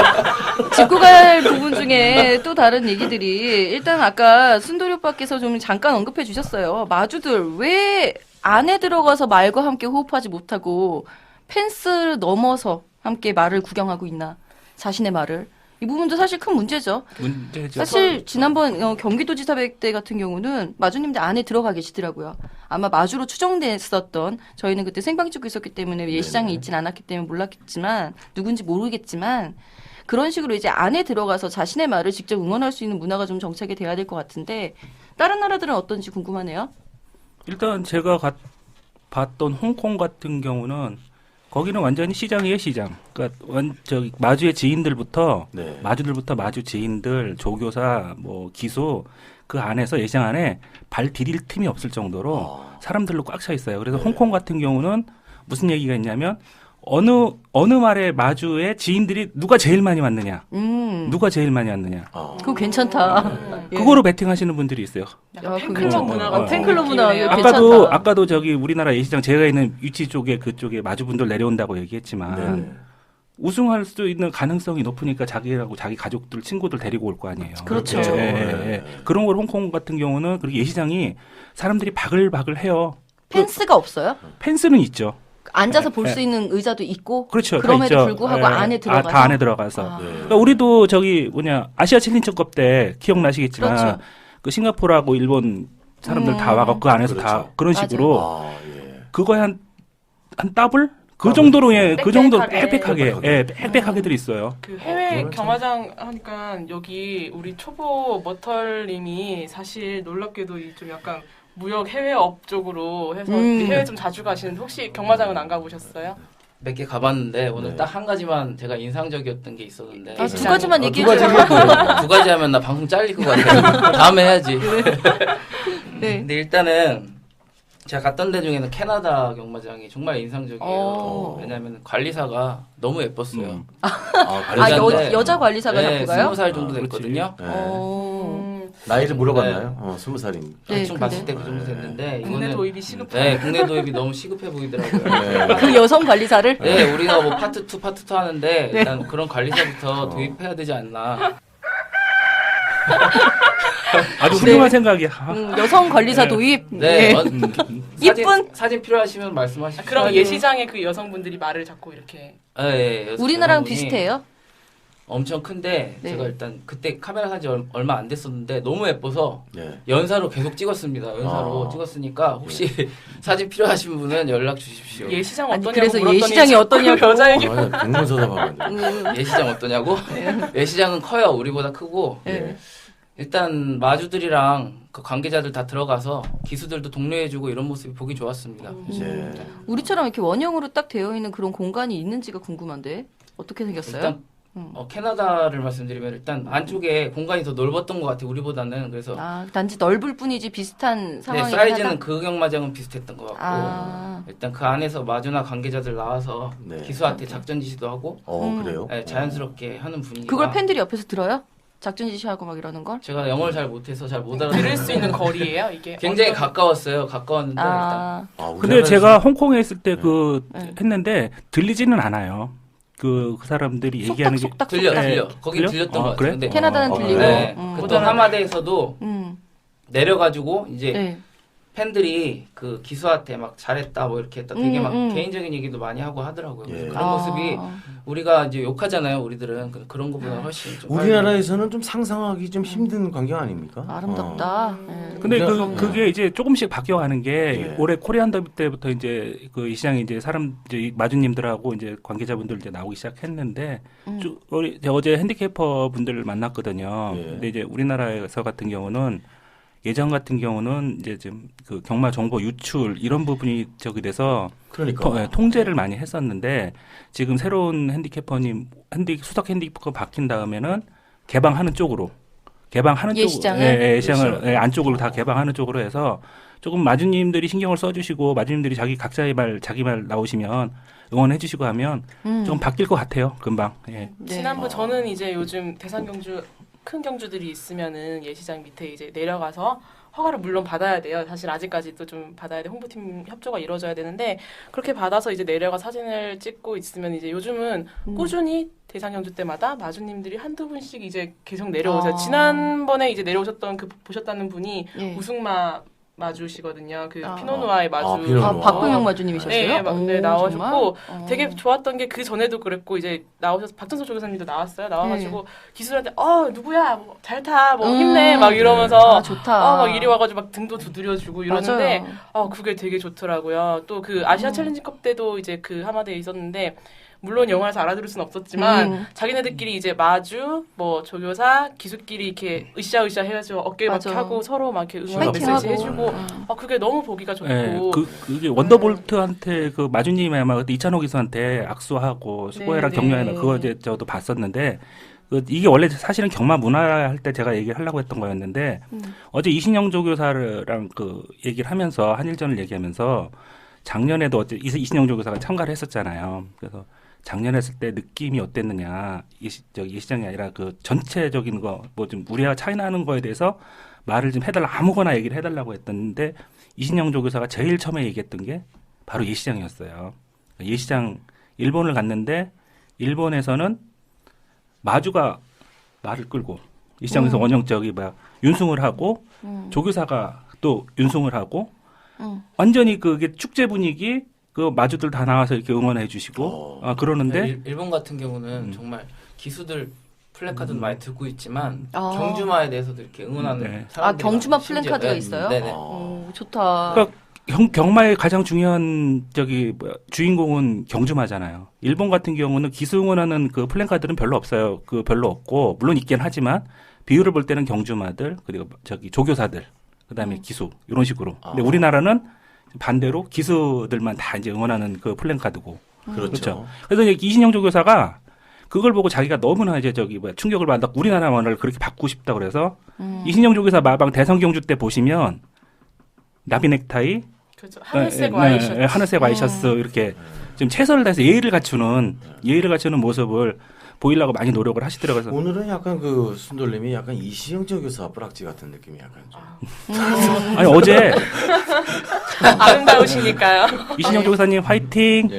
짚고 갈 부분 중에 또 다른 얘기들이 일단 아까 순돌이 오빠께서 좀 잠깐 언급해 주셨어요. 마주들 왜 안에 들어가서 말과 함께 호흡하지 못하고 펜스를 넘어서 함께 말을 구경하고 있나 자신의 말을 이 부분도 사실 큰 문제죠. 문제죠. 사실 지난번 경기도지사 때 같은 경우는 마주님들 안에 들어가 계시더라고요. 아마 마주로 추정됐었던 저희는 그때 생방 찍고 있었기 때문에 예시장에 있진 않았기 때문에 몰랐겠지만 누군지 모르겠지만 그런 식으로 이제 안에 들어가서 자신의 말을 직접 응원할 수 있는 문화가 좀 정착이 돼야 될 것 같은데 다른 나라들은 어떤지 궁금하네요. 일단 제가 봤던 홍콩 같은 경우는 거기는 완전히 시장이에요, 시장. 그러니까 저기 마주의 지인들부터 네. 마주들부터 마주 지인들, 조교사, 뭐 기수 그 안에서 예시장 안에 발 디딜 틈이 없을 정도로 사람들로 꽉 차 있어요. 그래서 홍콩 같은 경우는 무슨 얘기가 있냐면 어느 말에 마주의 지인들이 누가 제일 많이 왔느냐, 누가 제일 많이 왔느냐. 그거 괜찮다. 예. 그거로 베팅하시는 분들이 있어요. 야, 팬클럽 문화가 팬클럽 문화 이거 아까도 괜찮다. 아까도 저기 우리나라 예시장 제가 있는 위치 쪽에 그쪽에 마주분들 내려온다고 얘기했지만 네. 우승할 수 있는 가능성이 높으니까 자기하고 자기 가족들 친구들 데리고 올 거 아니에요. 그렇죠. 예, 예, 예. 그런 걸 홍콩 같은 경우는 그리고 예시장이 사람들이 바글바글 해요. 펜스가 없어요? 펜스는 있죠. 앉아서 볼 수 있는 의자도 있고 그렇죠. 다 그럼에도 있죠. 불구하고 예. 안에 들어가서 다 안에 들어가서. 아. 그러니까 우리도 저기 아시아 챌린저컵 때 기억나시겠지만 그렇죠. 그 싱가포르하고 일본 사람들 다 와갖고 그 안에서 다 그렇죠. 그런 맞아요. 식으로 아, 예. 그거에 한 더블? 그 정도로 그 정도로 빽빽하게. 빽빽하게 빽빽하게들 있어요. 그 해외 그렇죠. 경마장 하니까 여기 우리 초보 머털님이 사실 놀랍게도 이 좀 약간 무역 해외업 쪽으로 해서 해외 좀 자주 가시는데 혹시 경마장은 안 가보셨어요? 몇 개 가봤는데 오늘 네. 딱 한 가지만 제가 인상적이었던 게 있었는데 아, 두 가지만 얘기해 두 가지 주세요. 두 가지 하면 나 방송 잘릴 것 같아요. 다음에 해야지. 네. 근데 일단은 제가 갔던 데 중에는 캐나다 경마장이 정말 인상적이에요. 오. 왜냐하면 관리사가 너무 예뻤어요. 아, 여자인데, 여자 관리사가 네, 잡고 가요? 20살 정도 아, 그렇지. 됐거든요. 네. 나이를 물어봤나요? 20살인. 네, 대충 근데 봤을 때 그 정도 됐는데 국내 이거는 도입이 시급한 네, 국내 도입이 너무 시급해 보이더라고요. 네. 그 여성 관리사를 네, 우리가 뭐 파트 2, 파트 2 하는데 일단 그런 관리사부터 도입해야 되지 않나. 아주 훌륭한 생각이야. 여성 관리사 도입. 네, 예. 이쁜? 사진 필요하시면 말씀하시죠. 그럼 예시장에 그 여성분들이 말을 잡고 이렇게 네, 우리나라랑 여성분이- 비슷해요? 엄청 큰데 네. 제가 일단 그때 카메라 산지 얼마 안 됐었는데 너무 예뻐서 네. 연사로 계속 찍었습니다. 연사로 아. 찍었으니까 혹시 사진 필요하신 분은 연락 주십시오. 예시장 아니, 어떠냐고 그래서 물었더니 예시장이 자꾸 어떠냐고. 여자 얘기. 백문 쳐다봐가지고. 예시장 어떠냐고? 예시장은 커요. 우리보다 크고 네. 일단 마주들이랑 그 관계자들 다 들어가서 기수들도 독려해주고 이런 모습이 보기 좋았습니다. 이제 우리처럼 이렇게 원형으로 딱 되어 있는 그런 공간이 있는지가 궁금한데 어떻게 생겼어요? 일단 캐나다를 말씀드리면 일단 안쪽에 공간이 더 넓었던 것 같아요. 우리보다는 그래서 아, 단지 넓을 뿐이지 비슷한 네, 상황이 사이즈는 극영마장은 비슷했던 것 같고 아. 일단 그 안에서 마주나 관계자들 나와서 네. 기수한테 작전 지시도 하고 그래요? 네, 자연스럽게 하는 분위기가 그걸 팬들이 옆에서 들어요? 작전 지시하고 막 이러는 걸? 제가 영어를 잘 못해서 잘 못 알아 들을 수 있는 거리예요, 이게. 굉장히 어떤- 가까웠어요. 가까웠는데 일단 아, 근데 제가 홍콩에 있을 때 그 네. 했는데 들리지는 않아요. 그 사람들이 얘기하는 게 속닥속닥 들려 속닥. 들려 거기 들려? 들렸던 아, 것 같아요. 그래? 근데 캐나다는 들리고. 네. 음. 그것도 하마대에서도 내려가지고 이제 네. 팬들이 그 기수한테 막 잘했다 뭐 이렇게 했다 되게 막 음. 개인적인 얘기도 많이 하고 하더라고요. 그래서 예. 그런 모습이 우리가 이제 욕하잖아요. 우리들은 그런 것보다 훨씬 좀 우리나라에서는 좀 상상하기 좀 힘든 광경 아닙니까? 아름답다. 네. 근데 그러니까, 그게 이제 조금씩 바뀌어가는 게 예. 올해 코리안 더비 때부터 이제 그 이 시장에 이제 이제 마주님들하고 이제 관계자분들 이제 나오기 시작했는데 이제 어제 핸디캐퍼 분들을 만났거든요. 예. 근데 이제 우리나라에서 같은 경우는 예전 같은 경우는 이제 좀 그 경마 정보 유출 이런 부분이 저기 돼서 그러니까. 통제를 많이 했었는데 지금 새로운 핸디캐퍼님 수석 핸디캐퍼 바뀐 다음에는 개방하는 쪽으로 개방하는 예시장을? 예시장을 안쪽으로 다 개방하는 쪽으로 해서 조금 마주님들이 신경을 써주시고 마주님들이 자기 말 나오시면 응원해주시고 하면 좀 바뀔 것 같아요. 금방. 예. 네. 지난번 저는 이제 요즘 대상 경주 큰 경주들이 있으면은 예시장 밑에 이제 내려가서 허가를 물론 받아야 돼요. 사실 아직까지도 좀 받아야 돼. 홍보팀 협조가 이루어져야 되는데 그렇게 받아서 이제 내려가 사진을 찍고 있으면 이제 요즘은 꾸준히 대상 경주 때마다 마주님들이 한두 분씩 이제 계속 내려오세요. 아. 지난번에 이제 내려오셨던 그 보셨다는 분이 예. 우승마 마주시거든요. 그 아. 피노누아의 마주. 아, 피노누아. 아, 박동영 마주님이셨어요? 네, 네, 나오셨고 정말? 되게 좋았던 게 그 전에도 그랬고 이제 나오셔서 박정석 조교사님도 나왔어요. 나와가지고 네. 기술한테 누구야 뭐, 잘 타, 뭐 힘내 막 이러면서 아, 좋다. 막 이리 와가지고 막 등도 두드려주고 이러는데 맞아요. 그게 되게 좋더라고요. 또 그 아시아 챌린지컵 때도 이제 그 하마대에 있었는데 물론 영화에서 알아들을 수는 없었지만 자기네들끼리 이제 마주 뭐 조교사 기수끼리 이렇게 으쌰으쌰 해가지고 어깨 막 맞아. 하고 서로 막 이렇게 응원 메시지 파이팅하고. 해주고 그게 너무 보기가 좋고 예, 그게 원더볼트한테 그 마주님이 아마 그때 이찬호 기수한테 악수하고 수고해라 네, 격려해라 네. 그거 이제 저도 봤었는데 이게 원래 사실은 경마 문화 할 때 제가 얘기를 하려고 했던 거였는데 어제 이신영 조교사랑 그 얘기를 하면서 한일전을 얘기하면서 작년에도 어째 이신영 조교사가 참가를 했었잖아요. 그래서 작년에 했을 때 느낌이 어땠느냐 예시장이 아니라 그 전체적인 거 뭐 좀 우리와 차이 나는 거에 대해서 말을 좀 해달라 아무거나 얘기를 해달라고 했었는데 이신영 조교사가 제일 처음에 얘기했던 게 바로 예시장이었어요. 예시장 일본을 갔는데 일본에서는 마주가 말을 끌고 예시장에서 원형적이 윤승을 하고 조교사가 또 윤승을 하고 완전히 그게 축제 분위기 그 마주들 다 나와서 이렇게 응원해 주시고 그러는데 일본 같은 경우는 정말 기수들 플래카드도 많이 들고 있지만 아. 경주마에 대해서도 이렇게 응원하는 네. 사람들이 경주마 심지어- 플래카드가 네, 있어요? 네네. 오, 좋다. 그러니까 경마의 가장 중요한 주인공은 경주마잖아요. 일본 같은 경우는 기수 응원하는 그 플랜카드는 별로 없어요. 그 별로 없고 물론 있긴 하지만 비율을 볼 때는 경주마들 그리고 조교사들 그다음에 기수 이런 식으로. 근데 우리나라는 반대로 기수들만 다 이제 응원하는 그 플랜카드고. 그렇죠. 그래서 이제 이신영 조교사가 그걸 보고 자기가 너무나 이제 충격을 받아 우리나라 문화를 그렇게 바꾸고 싶다 그래서 이신영 조교사 마방 대선 경주 때 보시면 나비 넥타이 그렇죠. 하늘색 와이셔츠. 하늘색 와이셔츠 이렇게 좀 최선을 다해서 예의를 갖추는 모습을 보이려고 많이 노력을 하시더라고요. 그래서 오늘은 약간 그 순돌님이 약간 이시영 조교사 뿌락지 같은 느낌이 약간 좀. 아니 어제 아름다우시니까요. 이신영 조교사님 화이팅. 예.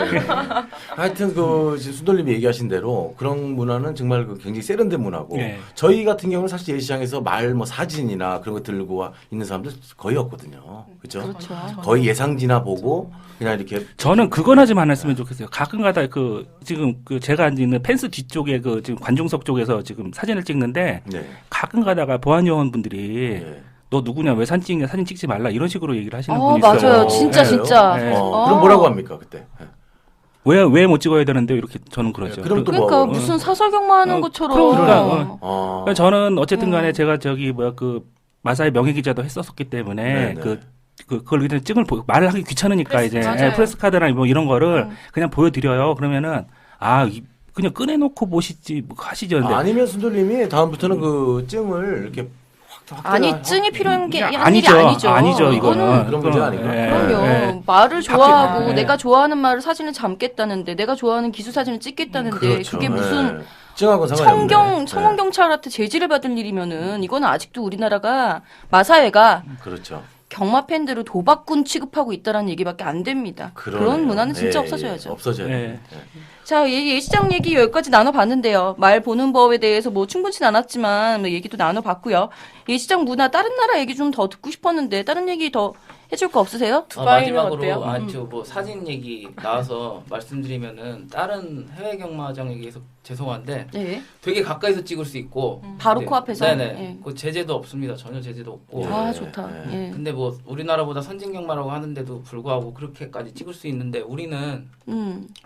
하여튼 그 순돌님이 얘기하신 대로 그런 문화는 정말 그 굉장히 세련된 문화고 예. 저희 같은 경우는 사실 예시장에서 말 뭐 사진이나 그런 거 들고 있는 사람들 거의 없거든요. 그렇죠? 그렇죠. 거의 예상지나 보고 그냥 이렇게 저는 그건 하지 않았으면 좋겠어요. 가끔가다 지금 제가 앉아 있는 펜스 뒤쪽에 저쪽에 그 지금 관중석 쪽에서 지금 사진을 찍는데 네. 가끔 가다가 보안 요원분들이 네. 너 누구냐 왜 사진 찍냐 사진 찍지 말라 이런 식으로 얘기를 하시는 분이 맞아요. 있어요. 진짜, 그래요? 진짜. 네. 그럼 뭐라고 합니까 그때? 네. 왜 못 찍어야 되는데 이렇게 저는 그러죠. 그럼 또 그러니까 뭐, 무슨 사설경마하는 어, 것처럼. 그러니까, 어. 저는 어쨌든 간에 제가 저기 뭐야 그 마사의 명예 기자도 했었기 때문에 네네. 그걸 그냥 말을 하기 귀찮으니까 프레스, 이제 맞아요. 프레스 카드나 뭐 이런 거를 그냥 보여드려요. 그러면은 그냥 꺼내놓고 보시지 뭐 하시죠. 근데 아니면 순돌님이 다음부터는 그 증을 이렇게 아니, 증이 필요한 게 한 일이 아니죠. 아니죠. 아니죠. 이거는 그런 문제 아닌가? 예, 그럼요. 예. 말을 좋아하고 예. 내가 좋아하는 말을 사진을 담겠다는데 내가 좋아하는 기수 사진을 찍겠다는데 그렇죠. 그게 무슨 네. 증하고 상관이 없네. 청원 경찰한테 제지를 받을 일이면은 이거는 아직도 우리나라가 마사회가 그렇죠. 경마 팬들을 도박꾼 취급하고 있다라는 얘기밖에 안 됩니다. 그러네요. 그런 문화는 진짜 예, 없어져야죠. 예, 없어져야 예. 돼. 자, 예시장 얘기 여기까지 나눠봤는데요. 말 보는 법에 대해서 뭐 충분치 않았지만 뭐 얘기도 나눠봤고요. 예시장 문화 다른 나라 얘기 좀 더 듣고 싶었는데 다른 얘기 더 해줄 거 없으세요? 두바이는 마지막으로 어때요? 뭐 사진 얘기 나와서 말씀드리면은 다른 해외 경마장 얘기해서 죄송한데 네. 되게 가까이서 찍을 수 있고 바로 네. 코앞에서? 네네. 예. 그 제재도 없습니다. 전혀 제재도 없고. 아, 예. 좋다. 예. 예. 근데 뭐 우리나라보다 선진 경마라고 하는데도 불구하고 그렇게까지 찍을 수 있는데 우리는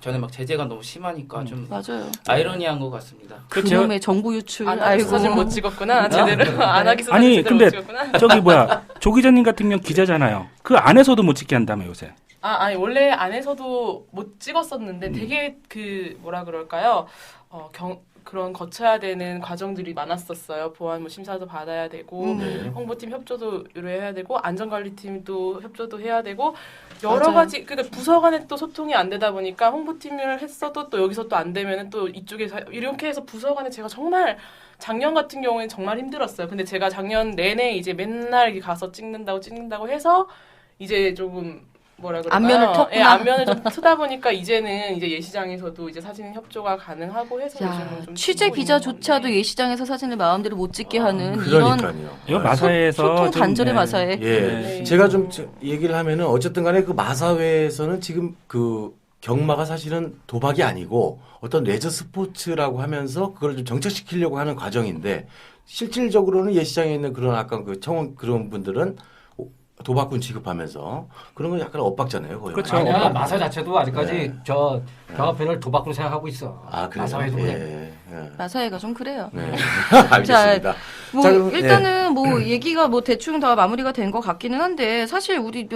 저는 막 제재가 너무 심하니까 좀 맞아요. 아이러니한 것 같습니다. 그렇죠. 그놈의 정보 유출. 안 하기 사진 못 찍었구나 제대로. 안 하기 사진 아니, 제대로 근데 못 찍었구나. 저기 뭐야 조 기자님 같은 경우 기자잖아요. 그 안에서도 못 찍게 한다며 요새. 아니 원래 안에서도 못 찍었었는데 되게 그 뭐라 그럴까요? 그런 거쳐야 되는 과정들이 많았었어요. 보안 뭐 심사도 받아야 되고 네. 홍보팀 협조도 의뢰해야 되고 안전관리팀도 협조도 해야 되고 여러 맞아요. 가지 그러니까 부서 간에 또 소통이 안 되다 보니까 홍보팀을 했어도 또 여기서 또 안 되면은 또 이쪽에서 이렇게 해서 부서 간에 제가 정말 작년 같은 경우에는 정말 힘들었어요. 근데 제가 작년 내내 이제 맨날 가서 찍는다고 해서 이제 조금 뭐라 그럴까요? 안면을 텄구나. 예, 안면을 좀 트다 보니까 이제는 이제 예시장에서도 이제 사진 협조가 가능하고 해서 야, 요즘은 좀 취재 찍고 기자조차도 있는 예시장에서 사진을 마음대로 못 찍게 하는 이런 그러니까요. 이거 마사회에서 소통 좀, 단절의 네. 마사회. 예. 네. 제가 좀 얘기를 하면은 어쨌든 간에 그 마사회에서는 지금 그 경마가 사실은 도박이 아니고 어떤 레저 스포츠라고 하면서 그걸 좀 정착시키려고 하는 과정인데 실질적으로는 예시장에 있는 그런 아까 그 청원 그런 분들은 도박꾼 취급하면서 그런 건 약간 엇박자네요. 거의. 그렇죠. 아니야 마사 자체도 아직까지 네. 저 경합회를 도박으로 생각하고 있어. 아, 그래요? 마사회도 그래. 예. 마사회가 좀 그래요. 네. 알겠습니다. 뭐 자, 그럼, 일단은 뭐 얘기가 뭐 대충 다 마무리가 된 것 같기는 한데 사실 우리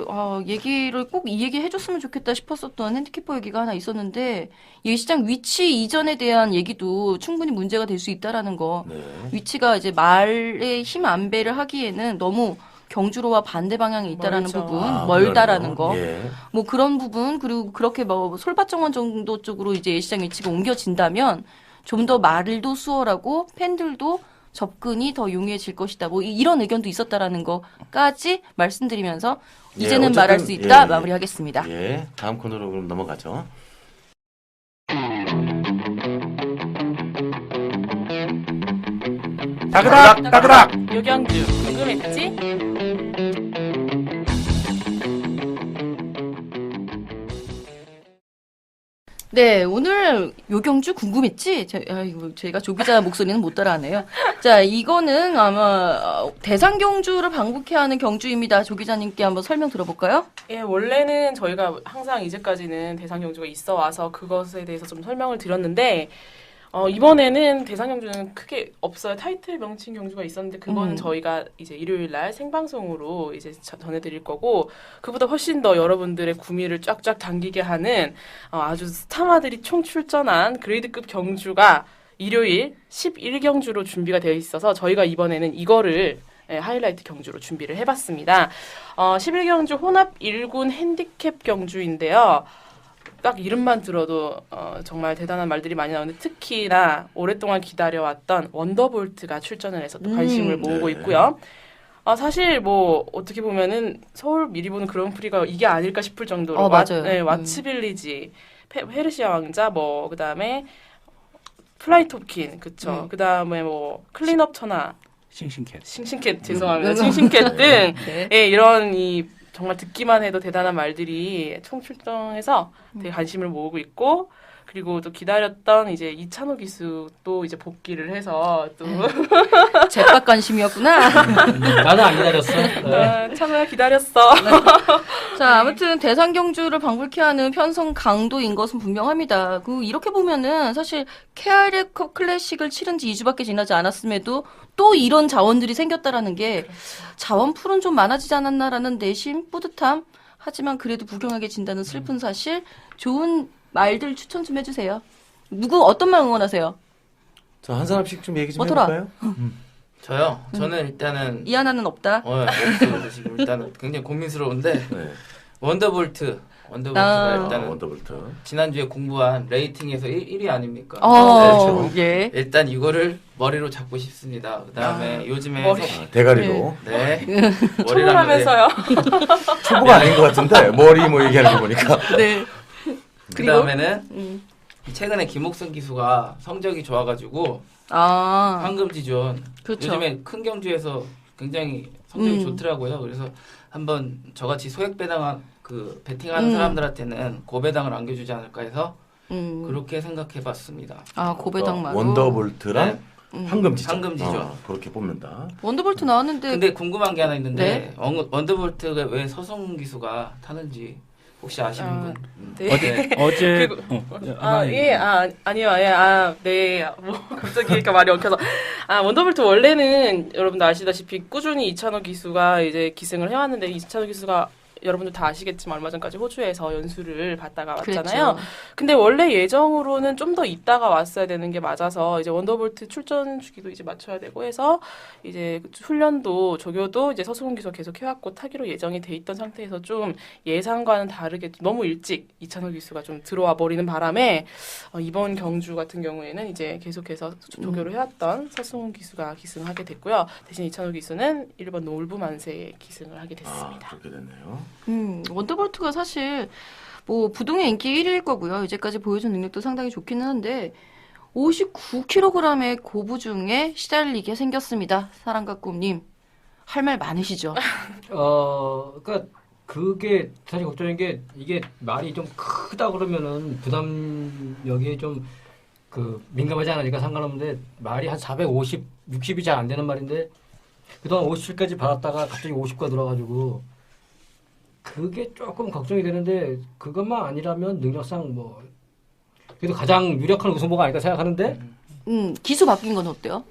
얘기를 꼭 이 얘기 해줬으면 좋겠다 싶었었던 핸디캐퍼 얘기가 하나 있었는데 예시장 위치 이전에 대한 얘기도 충분히 문제가 될 수 있다라는 거. 네. 위치가 이제 말의 힘 안배를 하기에는 너무 경주로와 반대 방향에 있다라는 멀죠. 부분, 아, 멀다라는 그러네요. 거. 예. 뭐 그런 부분 그리고 그렇게 뭐 솔밭정원 정도 쪽으로 이제 예시장 위치가 옮겨진다면 좀 더 말도 수월하고 팬들도 접근이 더 용이해질 것이다. 뭐 이런 의견도 있었다라는 거까지 말씀드리면서 예, 이제는 어쨌든, 말할 수 있다 예. 마무리하겠습니다. 예. 다음 코너로 그럼 넘어가죠. 다그닥 다그닥. 요경주 궁금했지? 네, 오늘 요경주 궁금했지? 제가 조 기자 목소리는 못 따라하네요. 자, 이거는 아마 대상 경주를 방북해야 하는 경주입니다. 조 기자님께 한번 설명 들어볼까요? 예, 원래는 저희가 항상 이제까지는 대상 경주가 있어 와서 그것에 대해서 좀 설명을 드렸는데 이번에는 대상 경주는 크게 없어요. 타이틀 명칭 경주가 있었는데 그거는 저희가 이제 일요일 날 생방송으로 이제 전해드릴 거고 그보다 훨씬 더 여러분들의 구미를 쫙쫙 당기게 하는 아주 스타마들이 총 출전한 그레이드급 경주가 일요일 11경주로 준비가 되어 있어서 저희가 이번에는 이거를 하이라이트 경주로 준비를 해봤습니다. 11경주 혼합 1군 핸디캡 경주인데요. 딱 이름만 들어도 정말 대단한 말들이 많이 나오는데 특히나 오랫동안 기다려왔던 원더볼트가 출전을 해서 또 관심을 모으고 네. 있고요. 사실 뭐 어떻게 보면은 서울 미리 보는 그랑프리가 이게 아닐까 싶을 정도로 맞아요. 와츠빌리지, 페르시아 왕자, 뭐 그다음에 플라이톱킨, 그쵸. 그다음에 뭐 클린업 천하, 싱싱캣. 싱싱캣 죄송합니다. 싱싱캣 등 네. 예, 이런 정말 듣기만 해도 대단한 말들이 총출동해서 되게 관심을 모으고 있고 그리고 또 기다렸던 이제 이찬호 기수 또 이제 복귀를 해서 또 제빡 관심이었구나. 나는 안 기다렸어. 네. 찬호야 기다렸어. 자, 아무튼 대상 경주를 방불케 하는 편성 강도인 것은 분명합니다. 이렇게 보면은 사실 KRF 클래식을 치른 지 2주밖에 지나지 않았음에도 또 이런 자원들이 생겼다라는 게 자원풀은 좀 많아지지 않았나라는 내심 뿌듯함. 하지만 그래도 부경하게 진다는 슬픈 사실. 좋은 말들 추천 좀 해주세요. 어떤 말 응원하세요? 자, 한 사람씩 좀 얘기 좀 뭐더라? 해볼까요? 저요? 저는 일단은 이 하나는 없다. 없어요. 지금 일단은 굉장히 고민스러운데 네. 원더볼트가 일단은 원더볼트. 지난주에 공부한 레이팅에서 1위 아닙니까? 그렇죠. 예. 일단 이거를 머리로 잡고 싶습니다. 그다음에 요즘에 머리. 대가리로. 네. 초보라면서요. 초보가 아닌 것 같은데 머리 뭐 얘기하는 거 보니까. 네. 그다음에는 최근에 김옥선 기수가 성적이 좋아가지고 아, 황금지존 그렇죠. 요즘에 큰 경주에서 굉장히 성적이 좋더라고요. 그래서 한번 저같이 소액 배당한 베팅하는 사람들한테는 고배당을 안겨주지 않을까 해서 그렇게 생각해봤습니다. 아, 고배당만. 원더볼트랑 황금지존. 황금지존. 그렇게 뽑는다. 원더볼트 나왔는데. 근데 궁금한 게 하나 있는데 네? 원더볼트가 왜 서성 기수가 타는지 혹시 아시는 분? 네. 어제 아니요. 뭐 갑자기 그러니까 말이 엉켜서 원더볼트 원래는 여러분도 아시다시피 꾸준히 이찬호 기수가 이제 기승을 해왔는데 이찬호 기수가 여러분들 다 아시겠지만 얼마 전까지 호주에서 연수를 받다가 왔잖아요. 그랬죠. 근데 원래 예정으로는 좀 더 있다가 왔어야 되는 게 맞아서 이제 원더볼트 출전 주기도 이제 맞춰야 되고 해서 이제 훈련도 조교도 이제 서수근 기수가 계속 해왔고 타기로 예정이 돼 있던 상태에서 좀 예상과는 다르게 너무 일찍 이찬호 기수가 좀 들어와 버리는 바람에 이번 경주 같은 경우에는 이제 계속해서 조교를 해왔던 서수근 기수가 기승하게 됐고요. 대신 이찬호 기수는 1번 놀부만세에 기승을 하게 됐습니다. 그렇게 됐네요. 원더볼트가 사실 뭐 부동의 인기 1위일 거고요. 이제까지 보여준 능력도 상당히 좋기는 한데 59kg의 고부 중에 시달리게 생겼습니다. 사랑과 꿈님 할 말 많으시죠? 그러니까 그게 사실 걱정인 게 이게 말이 좀 크다 그러면은 부담력이 좀 민감하지 않으니까 상관없는데 말이 한 450, 60이 잘 안 되는 말인데 그동안 57까지 받았다가 갑자기 50가 들어가지고 그게 조금 걱정이 되는데 그것만 아니라면 능력상 뭐 그래도 가장 유력한 우승보가 아닐까 생각하는데 기수 바뀐 건 어때요?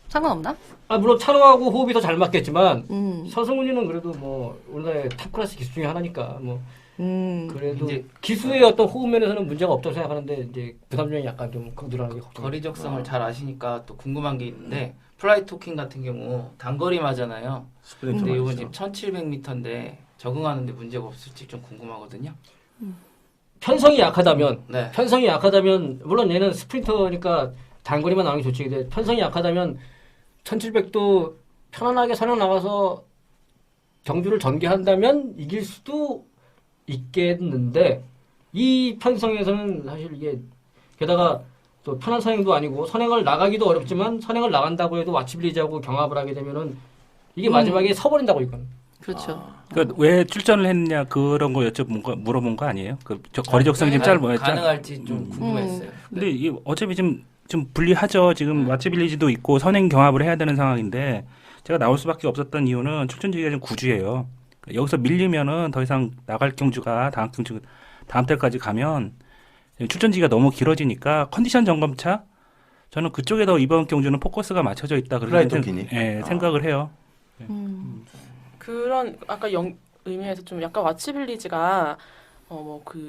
상관없나? 물론 찬호하고 호흡이 더 잘 맞겠지만 서승훈이는 그래도 뭐 우리나라의 탑 클래스 기수 중에 하나니까 뭐 그래도 이제 기수의 어떤 호흡 면에서는 문제가 없다고 늘어나는데 이제 부담점이 약간 좀 늘어나는 게 걱정. 거리적성을 잘 아시니까 또 궁금한 게 있는데 플라이 토킹 같은 경우 단거리마잖아요. 스프린트 근데 이건 말이죠. 지금 1700m인데 적응하는데 문제가 없을지 좀 궁금하거든요. 편성이 약하다면 네. 편성이 약하다면 물론 얘는 스프린터니까 단거리만 나오는 게 좋지. 근데 편성이 약하다면 1700도 편안하게 사냥 나가서 경주를 전개한다면 이길 수도 있겠는데 이 편성에서는 사실 이게 게다가 또 편한 선행도 아니고 선행을 나가기도 어렵지만 선행을 나간다고 해도 와치빌리지하고 경합을 하게 되면은 이게 마지막에 서버린다고 이건. 그렇죠. 왜 출전을 했냐 그런 거 물어본 거 아니에요? 저 거리 적성이 좀 짧아요. 가능할지 좀 궁금했어요. 근데 이게 어차피 좀 불리하죠. 지금 와치빌리지도 있고 선행 경합을 해야 되는 상황인데 제가 나올 수밖에 없었던 이유는 출전지기가 좀 구주예요. 여기서 밀리면은 더 이상 나갈 경주가 다음 달까지 가면 출전지기가 너무 길어지니까 컨디션 점검차 저는 그쪽에 더 이번 경주는 포커스가 맞춰져 있다 플라이 그렇게 토끼니? 생각을 해요. 그런 아까 의미에서 좀 약간 와치빌리지가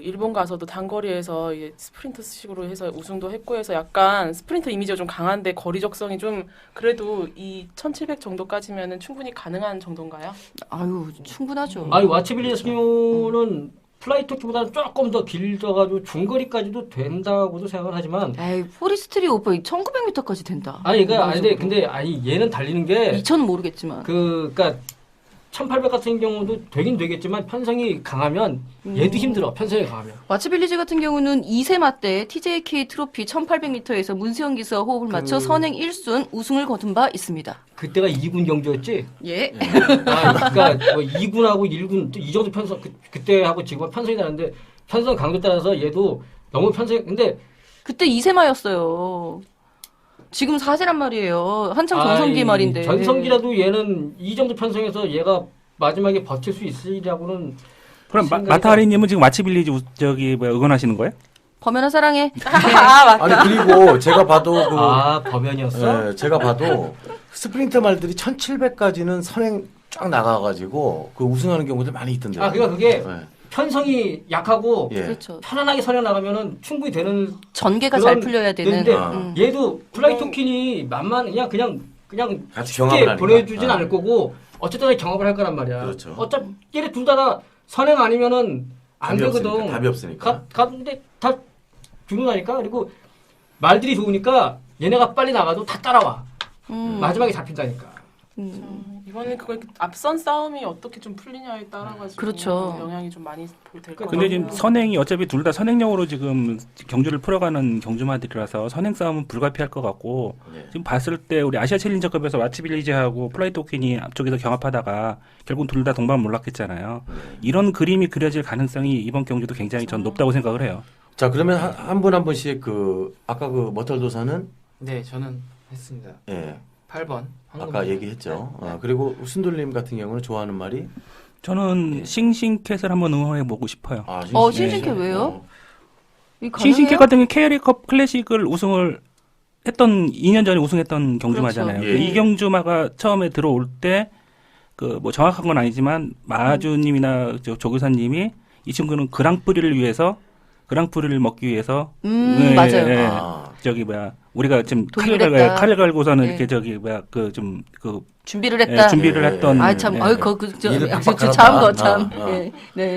일본 가서도 단거리에서 이제 스프린터식으로 해서 우승도 했고 해서 약간 스프린터 이미지가 좀 강한데 거리 적성이 좀 그래도 이 1700 정도까지면은 충분히 가능한 정도인가요? 아유, 충분하죠. 아니 와치빌리지 같은 경우는 플라이토키보다는 조금 더 길어가지고 중거리까지도 된다고도 생각을 하지만 에이, 포리스트리 오빠 1900m까지 된다. 근데 얘는 달리는 게 2000은 모르겠지만. 그러니까 1800 같은 경우도 되긴 되겠지만 편성이 강하면 얘도 힘들어. 편성이 강하면. 와치빌리지 같은 경우는 2세마 때 TJK 트로피 1800m에서 문세영 기수와 호흡을 맞춰 선행 1순 우승을 거둔 바 있습니다. 그때가 2군 경주였지? 예. 그러니까 뭐 2군하고 1군 이 정도 편성 그때 하고 지금은 편성이 다른데 편성 강도 따라서 얘도 너무 편성. 근데 그때 이세마였어요. 지금 4세란 말이에요. 한창 전성기 말인데. 전성기라도 얘는 이 정도 편성해서 얘가 마지막에 버틸 수 있으리라고는. 그럼 생각이 마타하리님은 지금 와치빌리지 응원하시는 거예요? 범연아 사랑해. 아 맞다. 아니 그리고 제가 봐도 범연이었어? 제가 봐도 스프린터 말들이 1700까지는 선행 쫙 나가가지고 그 우승하는 경우들 많이 있던데요. 그러니까 그게 네. 편성이 약하고 예. 그렇죠. 편안하게 선행 나가면은 충분히 되는. 전개가 그런 잘 풀려야 되는. 되는데 아. 얘도 플라이 토킨이 만만 그냥 같이 쉽게 경합을 하니까. 보내주진 아. 않을 거고 어쨌든 경합을 할 거란 말이야. 그렇죠. 어차피 얘네 둘 다 선행 아니면은 안 답이 되거든. 없으니까, 답이 없으니까. 근데 다 죽는다니까. 그리고 말들이 좋으니까 얘네가 빨리 나가도 다 따라와. 마지막에 잡힌다니까. 이번에 그걸 앞선 싸움이 어떻게 좀 풀리냐에 따라 가지고 그렇죠. 영향이 좀 많이 될 것 같아요. 근데 지금 선행이 어차피 둘 다 선행용으로 지금 경주를 풀어가는 경주마들이라서 선행 싸움은 불가피할 것 같고 네. 지금 봤을 때 우리 아시아 챌린저컵에서 와치빌리지하고 플라이 토킨이 앞쪽에서 경합하다가 결국 둘 다 동반 몰락했잖아요. 이런 그림이 그려질 가능성이 이번 경주도 굉장히 전 높다고 생각을 해요. 자 그러면 한 분 한 분씩 그 아까 그 머털도사는 네, 저는 했습니다. 예 8번. 아까 얘기했죠. 그리고 순돌님 같은 경우는 좋아하는 말이 저는 싱싱캣을 한번 응원해 보고 싶어요. 싱싱캣 왜요? 이 가능해요? 싱싱캣 같은 경우 KLA컵 클래식을 우승을 했던 2년 전에 우승했던 경주마잖아요. 그렇죠. 예. 이 경주마가 처음에 들어올 때 그 뭐 정확한 건 아니지만 마주님이나 조교사님이 이 친구는 그랑프리를 먹기 위해서 맞아요. 저기 우리가 지금 독일을 했다. 칼을 갈고서는 네. 이렇게 저기 준비를 했다. 준비를 했던 이를 팍팍 참. 갈았다. 네,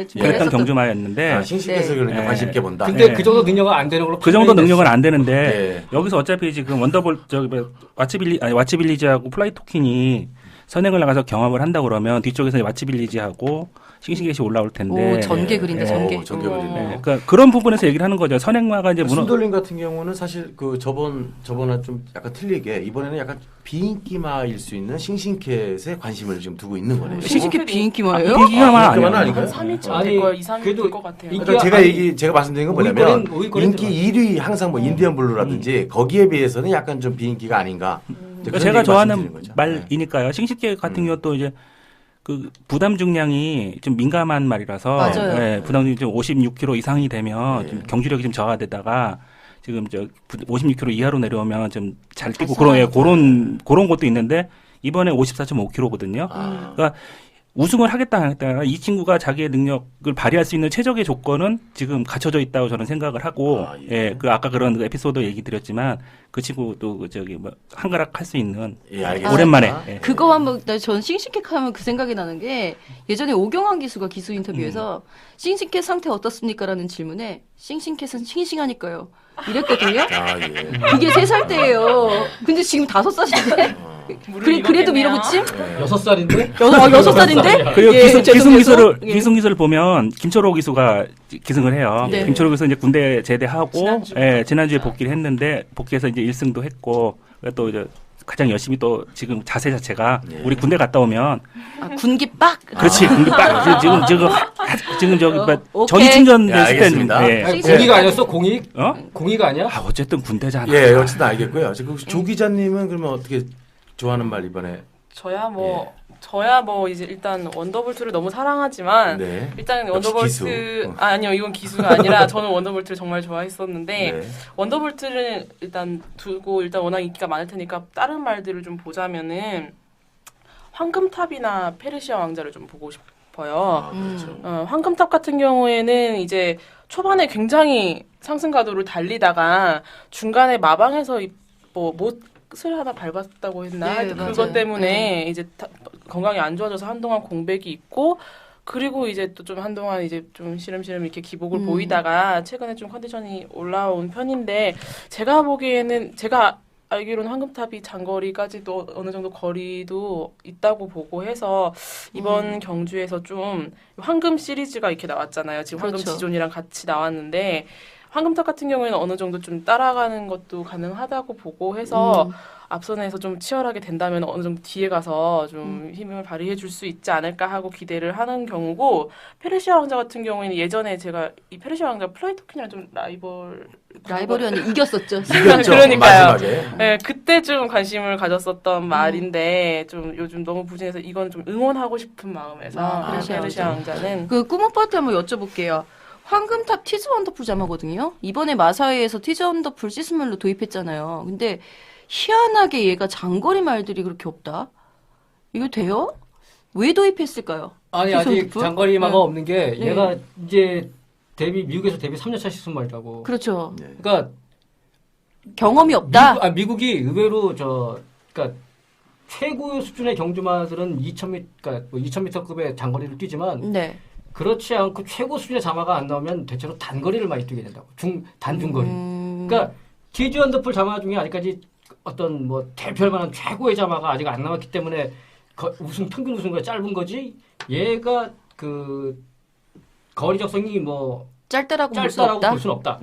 그랬던 했었던. 경주마였는데 싱싱해서 네. 그러니까 네. 관심 있게 본다. 근데 네. 그 정도 능력은 안 되는 걸로. 그 정도 능력은 안 되는데 네. 여기서 어차피 지금 와치빌리지하고 플라이 토킨이 선행을 나가서 경험을 한다 그러면 뒤쪽에서 와치빌리지하고 싱싱겟이 올라올 텐데. 오, 전개 그린다, 전개. 전개 그린다. 네, 그러니까 그런 부분에서 얘기를 하는 거죠. 선행마가 이제 순돌림 같은 경우는 사실 그 저번에 좀 약간 틀리게 이번에는 약간 비인기마일 수 있는 싱싱캣에 관심을 지금 두고 있는 거네요. 싱싱캣 비인기마예요? 비인기마만 비인기마는 아니에요. 아닌가요? 한 3위쯤 아니, 될 거예요. 이상이 그래도 될것 같아요. 인기- 그러니까 아니, 제가 말씀드린 건 뭐냐면 오이거린 인기 1위 항상 뭐 인디언 블루라든지 거기에 비해서는 약간 좀 비인기가 아닌가. 이제 그러니까 그런 제가 얘기 좋아하는 말씀드리는 거죠. 말이니까요. 싱싱캣 같은 경우도 이제 그 부담 중량이 좀 민감한 말이라서 맞아요. 네, 부담 중량이 좀 56kg 이상이 되면 좀 경주력이 좀 저하되다가 지금 56kg 이하로 내려오면 좀 잘 뛰고 그런 것도 있는데 이번에 54.5kg거든요. 그러니까 우승을 하겠다 안 하겠다 이 친구가 자기의 능력을 발휘할 수 있는 최적의 조건은 지금 갖춰져 있다고 저는 생각을 하고 그 아까 그런 그 에피소드 얘기 드렸지만 그 친구도 한가락 할 수 있는 알겠습니다. 오랜만에 그거 한번 전 싱싱캣 하면 그 생각이 나는 게 예전에 오경환 기수가 기수 인터뷰에서 싱싱캣 상태 어떻습니까라는 질문에 싱싱캣은 싱싱하니까요 이랬거든요. 그게 3살 때예요. 근데 지금 5살인데 그래도 밀어붙임? 6살인데? 6살인데? 그리고 죄송해서. 기승기술을 보면 김철호 기수가 기승을 해요. 네. 김철호 기수 이제 군대 제대하고 지난주에 지난주에 복귀를 했는데 복귀해서 이제 1승도 했고 또 이제 가장 열심히 또 지금 자세 자체가 우리 군대 갔다 오면 군기 빡. 그렇지 군기 빡 지금 저기 오케이. 전이 충전 네, 됐을 알겠습니다. 때는 아니, 공의가 아니었어? 공익? 어? 공의가 아니야? 어쨌든 군대잖아. 예, 어쨌든 알겠고요. 지금 조 기자님은 그러면 어떻게 좋아하는 말 이번에? 저야 뭐 이제 일단 원더볼트를 너무 사랑하지만 네. 일단 역시 원더볼트 기수. 아니요 이건 기수가 아니라 저는 원더볼트를 정말 좋아했었는데 네. 원더볼트를 일단 두고 일단 워낙 인기가 많을 테니까 다른 말들을 좀 보자면은 황금탑이나 페르시아 왕자를 좀 보고 싶어요. 그렇죠. 황금탑 같은 경우에는 이제 초반에 굉장히 상승가도를 달리다가 중간에 마방에서 못을 하나 밟았다고 했나? 네, 하여튼 맞아요. 그것 때문에 네. 이제 건강이 안 좋아져서 한동안 공백이 있고 그리고 이제 또 좀 한동안 이제 좀 시름시름 이렇게 기복을 보이다가 최근에 좀 컨디션이 올라온 편인데 제가 보기에는 제가 알기로는 황금탑이 장거리까지도 어느 정도 거리도 있다고 보고 해서 이번 경주에서 좀 황금 시리즈가 이렇게 나왔잖아요. 지금 황금 그렇죠. 지존이랑 같이 나왔는데 황금탑 같은 경우에는 어느 정도 좀 따라가는 것도 가능하다고 보고 해서 앞선에서 좀 치열하게 된다면 어느 정도 뒤에 가서 좀 힘을 발휘해 줄 수 있지 않을까 하고 기대를 하는 경우고, 페르시아 왕자 같은 경우에는 예전에 제가 이 페르시아 왕자 플라이토킨이랑 좀 라이벌이었는데 이겼었죠. 이겼죠. 그러니까요. 마지막에. 네, 그때 좀 관심을 가졌었던 말인데 좀 요즘 너무 부진해서 이건 좀 응원하고 싶은 마음에서 페르시아 왕자는 그 꾸모빠한테 한번 여쭤볼게요. 황금탑 티즈 원더풀 자마거든요. 이번에 마사회에서 티즈 원더풀 시스멜로 도입했잖아요. 근데 희한하게 얘가 장거리 말들이 그렇게 없다. 이거 돼요? 왜 도입했을까요? 아니 티즈 아직 원더풀? 장거리마가 네. 없는 게 네. 얘가 이제 미국에서 데뷔 3년차 시즌말이라고. 그렇죠. 네. 그러니까 경험이 없다. 미국이 의외로 그러니까 최고 수준의 경주마들은 2,000m, 그러니까 뭐 2,000m급의 장거리를 뛰지만 네. 그렇지 않고 최고 수준의 자마가 안 나오면 대체로 단거리를 많이 뛰게 된다고. 단중거리. 그러니까 티즈 원더풀 자마 중에 아직까지 어떤 뭐 대표할 만한 최고의 자마가 아직 안 나왔기 때문에 평균 우승거리 짧은 거지. 얘가 그 거리 적성이 뭐 짧다라고 볼 수 짧다라고 없다. 볼 수는 없다.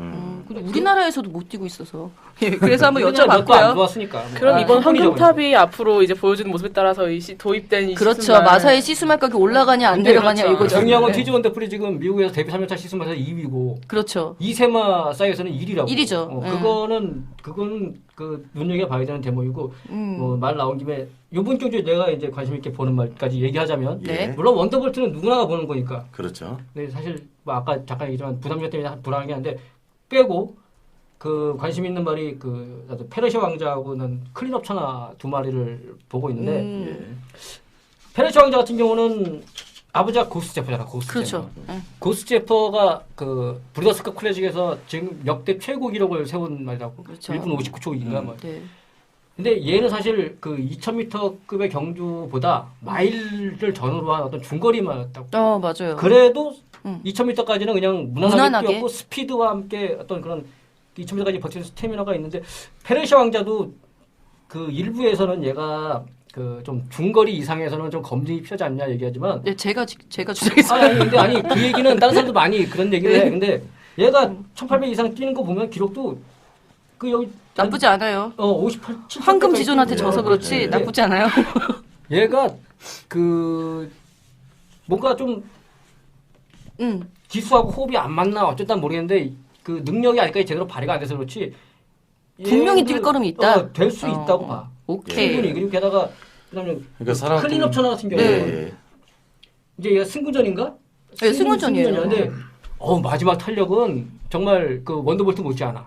근데 우리나라에서도 못 뛰고 있어서. 예, 그래서 한번 몇도 안 여쭤봤고요. 좋았으니까. 그럼 이번 성공이죠, 황금탑이 앞으로 이제 보여주는 모습에 따라서 도입된 이 그렇죠. 시즌말. 마사의 시스말 가격이 올라가냐 안 근데 내려가냐 그렇죠. 이거죠. 중요한 건 네. 티즈 원더풀이 지금 미국에서 데뷔 3년차 시즌에서 2위고 그렇죠. 이세마 사이에서는 1위라고. 1위죠. 네. 그거는 그 눈여겨봐야 되는 대목이고 말 나온 김에 이번 경주에 내가 이제 관심 있게 보는 말까지 얘기하자면 네. 물론 원더볼트는 누구나가 보는 거니까. 그렇죠. 근데 사실 뭐 아까 잠깐 얘기했지만 부담감 때문에 불안하긴 한데 빼고 그 관심 있는 말이 나도 페르시아 왕자하고는 클린업 천하 두 마리를 보고 있는데 예. 페르시아 왕자 같은 경우는 아버지가 고스 제퍼잖아. 고스 그렇죠. 제퍼. 네. 고스 제퍼가 그 브리더스컵 클래식에서 지금 역대 최고 기록을 세운 말이라고. 그렇죠. 1분 59초인가 뭐. 네. 근데 얘는 사실 그 2000m급의 경주보다 마일을 전후로 한 어떤 중거리마였다고. 맞아요. 그래도 2000m까지는 그냥 무난하게 무난하게. 뛰었고 스피드와 함께 어떤 그런 2000m까지 버티는 스태미너가 있는데 페르시아 왕자도 그 일부에서는 얘가 그 좀 중거리 이상에서는 좀 검증이 필요하지 않냐 얘기하지만 네, 제가 주장했어요. 아니 그 얘기는 다른 사람도 많이 그런 얘기를 해. 근데 얘가 1800 이상 뛰는 거 보면 기록도 그 여기 나쁘지 않아요. 58 황금 지존한테 네. 져서 그렇지 네. 나쁘지 않아요. 얘가 그 뭔가 좀 기수하고 호흡이 안 맞나 어쨌든 모르겠는데 그 능력이 아직까지 제대로 발휘가 안 돼서 그렇지 분명히 얘는 뛸 걸음이 있다. 될 수 있다고 봐. 오케이. 충분히. 그리고 게다가 그다음에 그러니까 사람 클린업 천하 같은 경우는 예. 이제 얘가 승군전인가? 네, 승군전이에요. 승군전인데 마지막 탄력은 정말 그 원더볼트 못지않아.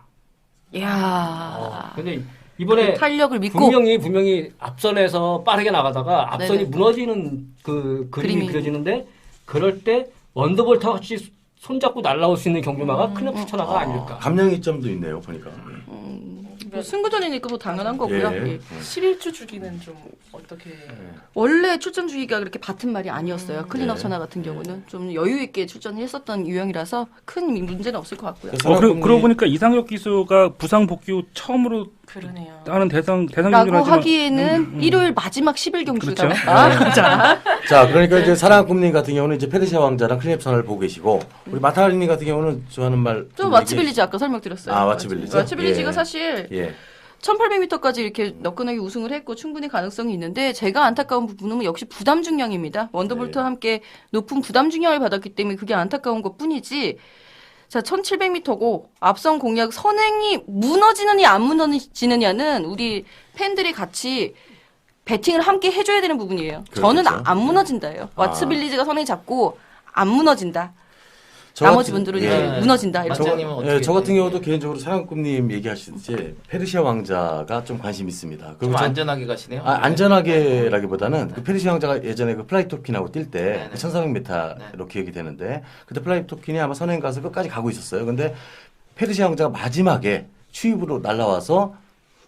이야. 근데 이번에 그 탄력을 믿고 분명히 앞선에서 빠르게 나가다가 앞선이 네네. 무너지는 그 그림이 그림이. 그려지는데 그럴 때 원더볼트와 같이 손잡고 날아올 수 있는 경주마가 클럽 추천화가 아닐까. 감량이점도 있네요, 보니까. 뭐 승부전이니까 뭐 당연한 거고요. 예. 예. 11주 주기는 좀 어떻게 원래 출전 주기가 그렇게 같은 말이 아니었어요. 클린업 네. 천하 같은 경우는 좀 여유 있게 출전을 했었던 유형이라서 큰 문제는 없을 것 같고요. 그러고 보니까 이상혁 기수가 부상 복귀 후 처음으로 그러네요. 하는 대상 라고 경기를 하기에는 일요일 마지막 10일 경주가 그렇죠. 맞다. 자, 자, 그러니까 이제 사랑의 꿈님 같은 경우는 이제 페르시아 왕자랑 클립 선을 보고 계시고, 우리 마타리님 같은 경우는 좋아하는 말. 또 마츠빌리지 아까 설명드렸어요. 마츠빌리지? 마츠빌리지가 예. 사실 예. 1800m까지 이렇게 너끈하게 우승을 했고 충분히 가능성이 있는데 제가 안타까운 부분은 역시 부담 중량입니다. 원더볼트와 함께 높은 부담 중량을 받았기 때문에 그게 안타까운 것 뿐이지. 자, 1700m고 앞선 공략 선행이 무너지느냐 안 무너지느냐는 우리 팬들이 같이 배팅을 함께 해줘야 되는 부분이에요. 저는 그렇겠죠. 안 무너진다예요. 와츠빌리지가 선행 잡고 안 무너진다. 저 나머지 같은- 분들은 예. 이제 무너진다. 이렇게. 맞장님은 어떻게? 저 같은 경우도 개인적으로 사랑의 꿈님 얘기하시듯이 페르시아 왕자가 좀 관심 있습니다. 좀 그리고 전- 안전하게 가시네요. 안전하게라기보다는 그 페르시아 왕자가 예전에 그 플라이 토킨하고 뛸 때 네네. 1400m로 기억이 되는데 그때 플라이 토킨이 아마 선행 가서 끝까지 가고 있었어요. 근데 페르시아 왕자가 마지막에 추입으로 날라와서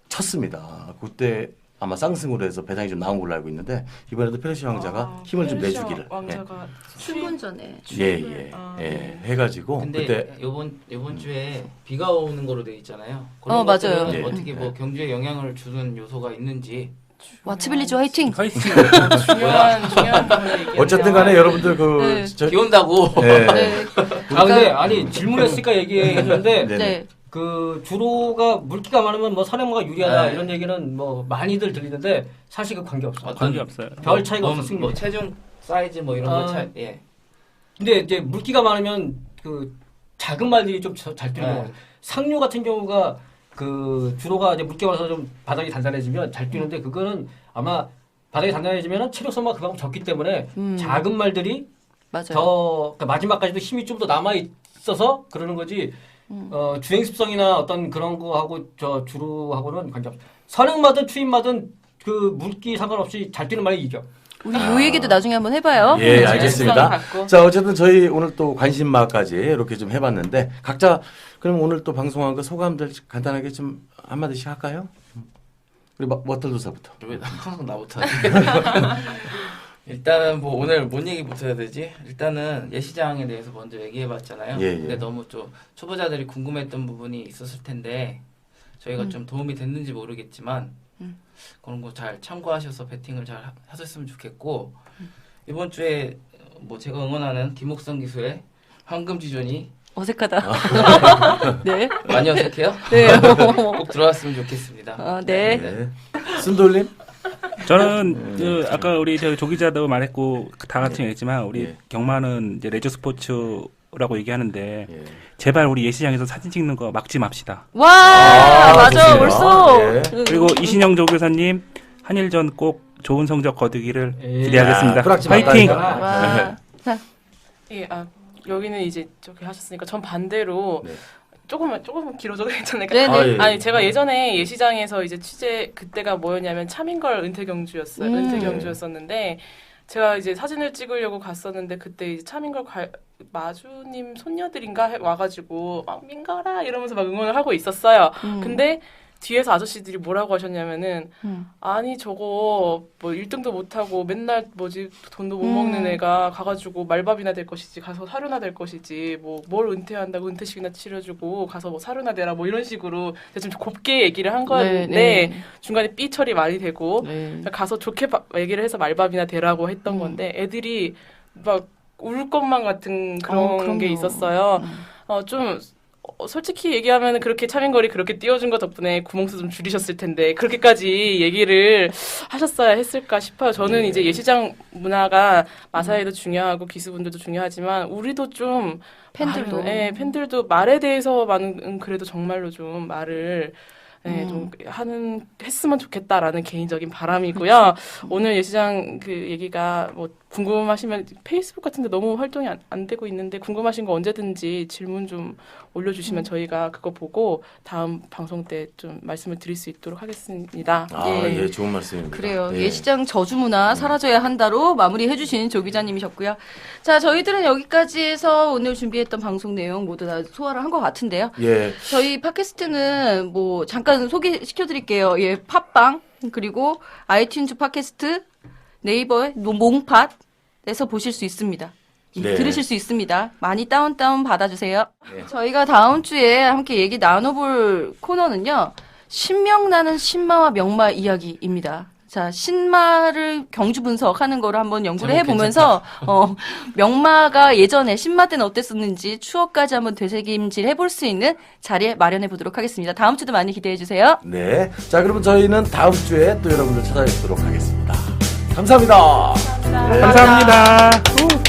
쳤습니다. 그때 아마 쌍승으로 해서 배당이 좀 나온 걸로 알고 있는데 이번에도 페르시아 왕자가 힘을 좀 페르시아 내주기를 왕자가 출근전에. 해가지고 근데 그때 요번 주에 비가 오는 거로 돼 있잖아요. 맞아요. 것들은 예. 어떻게 뭐 경주에 영향을 주는 요소가 있는지 와츠빌리지 화이팅! 화이팅. 중요한 부분을 얘기했네요. 어쨌든 간에 여러분들 네. 비 온다고. 네. 네. 근데 아니 질문했으니까 얘기해줬는데 네. 네. 그 주로가 물기가 많으면 뭐 선행마가 유리하다 네. 이런 얘기는 뭐 많이들 들리는데 사실 그 관계 없어. 관계 없어요. 별 차이가 없어 승리. 뭐 체중 사이즈 뭐 이런 거 차이. 예. 근데 이제 물기가 많으면 그 작은 말들이 좀 잘 뛰는 네. 경우. 상류 같은 경우가 그 주로가 이제 물기가 많아서 좀 바닥이 단단해지면 잘 뛰는데 그거는 아마 바닥이 단단해지면 체력 소모가 그만큼 적기 때문에 작은 말들이 맞아요. 더 그러니까 마지막까지도 힘이 좀 더 남아 있어서 그러는 거지. 주행 습성이나 어떤 그런 거하고 저 주로하고는 관계없어. 선행마든 추임마든 그 물기 상관없이 잘 뛰는 말이 이겨. 우리 요 얘기도 나중에 한번 해봐요. 예, 네. 알겠습니다. 갖고. 자, 어쨌든 저희 오늘 또 관심마까지 이렇게 좀 해봤는데 각자 그럼 오늘 또 방송한 거 소감들 간단하게 좀 한마디씩 할까요? 우리 머털도사부터. 왜 항상 나부터 하지? 일단은 뭐 오늘 뭔 얘기부터 해야 되지? 일단은 예시장에 대해서 먼저 얘기해봤잖아요. 예, 예. 근데 너무 좀 초보자들이 궁금했던 부분이 있었을 텐데 저희가 좀 도움이 됐는지 모르겠지만 그런 거 잘 참고하셔서 배팅을 잘 하셨으면 좋겠고 이번 주에 뭐 제가 응원하는 김옥성 기수의 황금지존이 어색하다. 네. 많이 어색해요? 네. 꼭 들어왔으면 좋겠습니다. 네. 네. 순돌님? 저는 그 아까 우리 저 조 기자도 말했고 다 같이 얘기했지만 우리 예. 경마는 이제 레저 스포츠라고 얘기하는데 예. 제발 우리 예시장에서 사진 찍는 거 막지 맙시다. 와, 맞아, 좋습니다. 벌써. 예. 그리고 이신영 조교사님 한일전 꼭 좋은 성적 거두기를 예. 기대하겠습니다. 야, 프락치 화이팅! 맞다니까. 와. 자, 예, 여기는 이제 저기 하셨으니까 전 반대로 네. 조금만 길어져도 괜찮을까요? 네네. 아, 예. 아니 제가 예전에 예시장에서 이제 취재 그때가 뭐였냐면 차민걸 은퇴경주였어요. 은퇴경주였었는데 제가 이제 사진을 찍으려고 갔었는데 그때 이제 차민걸 마주님 손녀들인가 와가지고 막 민걸아 이러면서 막 응원을 하고 있었어요. 근데 뒤에서 아저씨들이 뭐라고 하셨냐면은 아니 저거 뭐 1등도 못하고 맨날 뭐지 돈도 못 먹는 애가 가가지고 말밥이나 될 것이지 가서 사료나 될 것이지 뭐 뭘 은퇴한다고 은퇴식이나 치러주고 가서 뭐 사료나 되라 뭐 이런 식으로 좀 곱게 얘기를 한 거였는데 네. 중간에 삐 처리 많이 되고 네. 가서 좋게 얘기를 해서 말밥이나 되라고 했던 건데 애들이 막 울 것만 같은 그런 그럼요. 게 있었어요. 좀 솔직히 얘기하면 그렇게 차민걸이 그렇게 띄워준 거 덕분에 구멍수 좀 줄이셨을 텐데 그렇게까지 얘기를 하셨어야 했을까 싶어요. 저는 이제 예시장 문화가 마사회도 중요하고 기수분들도 중요하지만 우리도 좀 팬들도. 팬들도 말에 대해서만은 그래도 정말로 좀 말을 좀 했으면 좋겠다라는 개인적인 바람이고요. 오늘 예시장 그 얘기가 뭐 궁금하시면 페이스북 같은데 너무 활동이 안 되고 있는데 궁금하신 거 언제든지 질문 좀 올려주시면 저희가 그거 보고 다음 방송 때 좀 말씀을 드릴 수 있도록 하겠습니다. 아, 예. 예, 좋은 말씀입니다. 그래요. 예. 예시장 저주문화 사라져야 한다로 마무리해주신 조 기자님이셨고요. 자, 저희들은 여기까지 해서 오늘 준비했던 방송 내용 모두 다 소화를 한 것 같은데요. 예. 저희 팟캐스트는 뭐 잠깐 소개시켜드릴게요. 예, 팟빵 그리고 아이튠즈 팟캐스트, 네이버의 몽팟에서 보실 수 있습니다. 예, 네. 들으실 수 있습니다. 많이 다운 받아주세요. 네. 저희가 다음 주에 함께 얘기 나눠볼 코너는요. 신명나는 신마와 명마 이야기입니다. 자, 신마를 경주 분석하는 거를 한번 연구를 해보면서 명마가 예전에 신마 때는 어땠었는지 추억까지 한번 되새김질 해볼 수 있는 자리에 마련해 보도록 하겠습니다. 다음 주도 많이 기대해 주세요. 네. 자, 그러면 저희는 다음 주에 또 여러분들 찾아뵙도록 하겠습니다. 감사합니다. 감사합니다.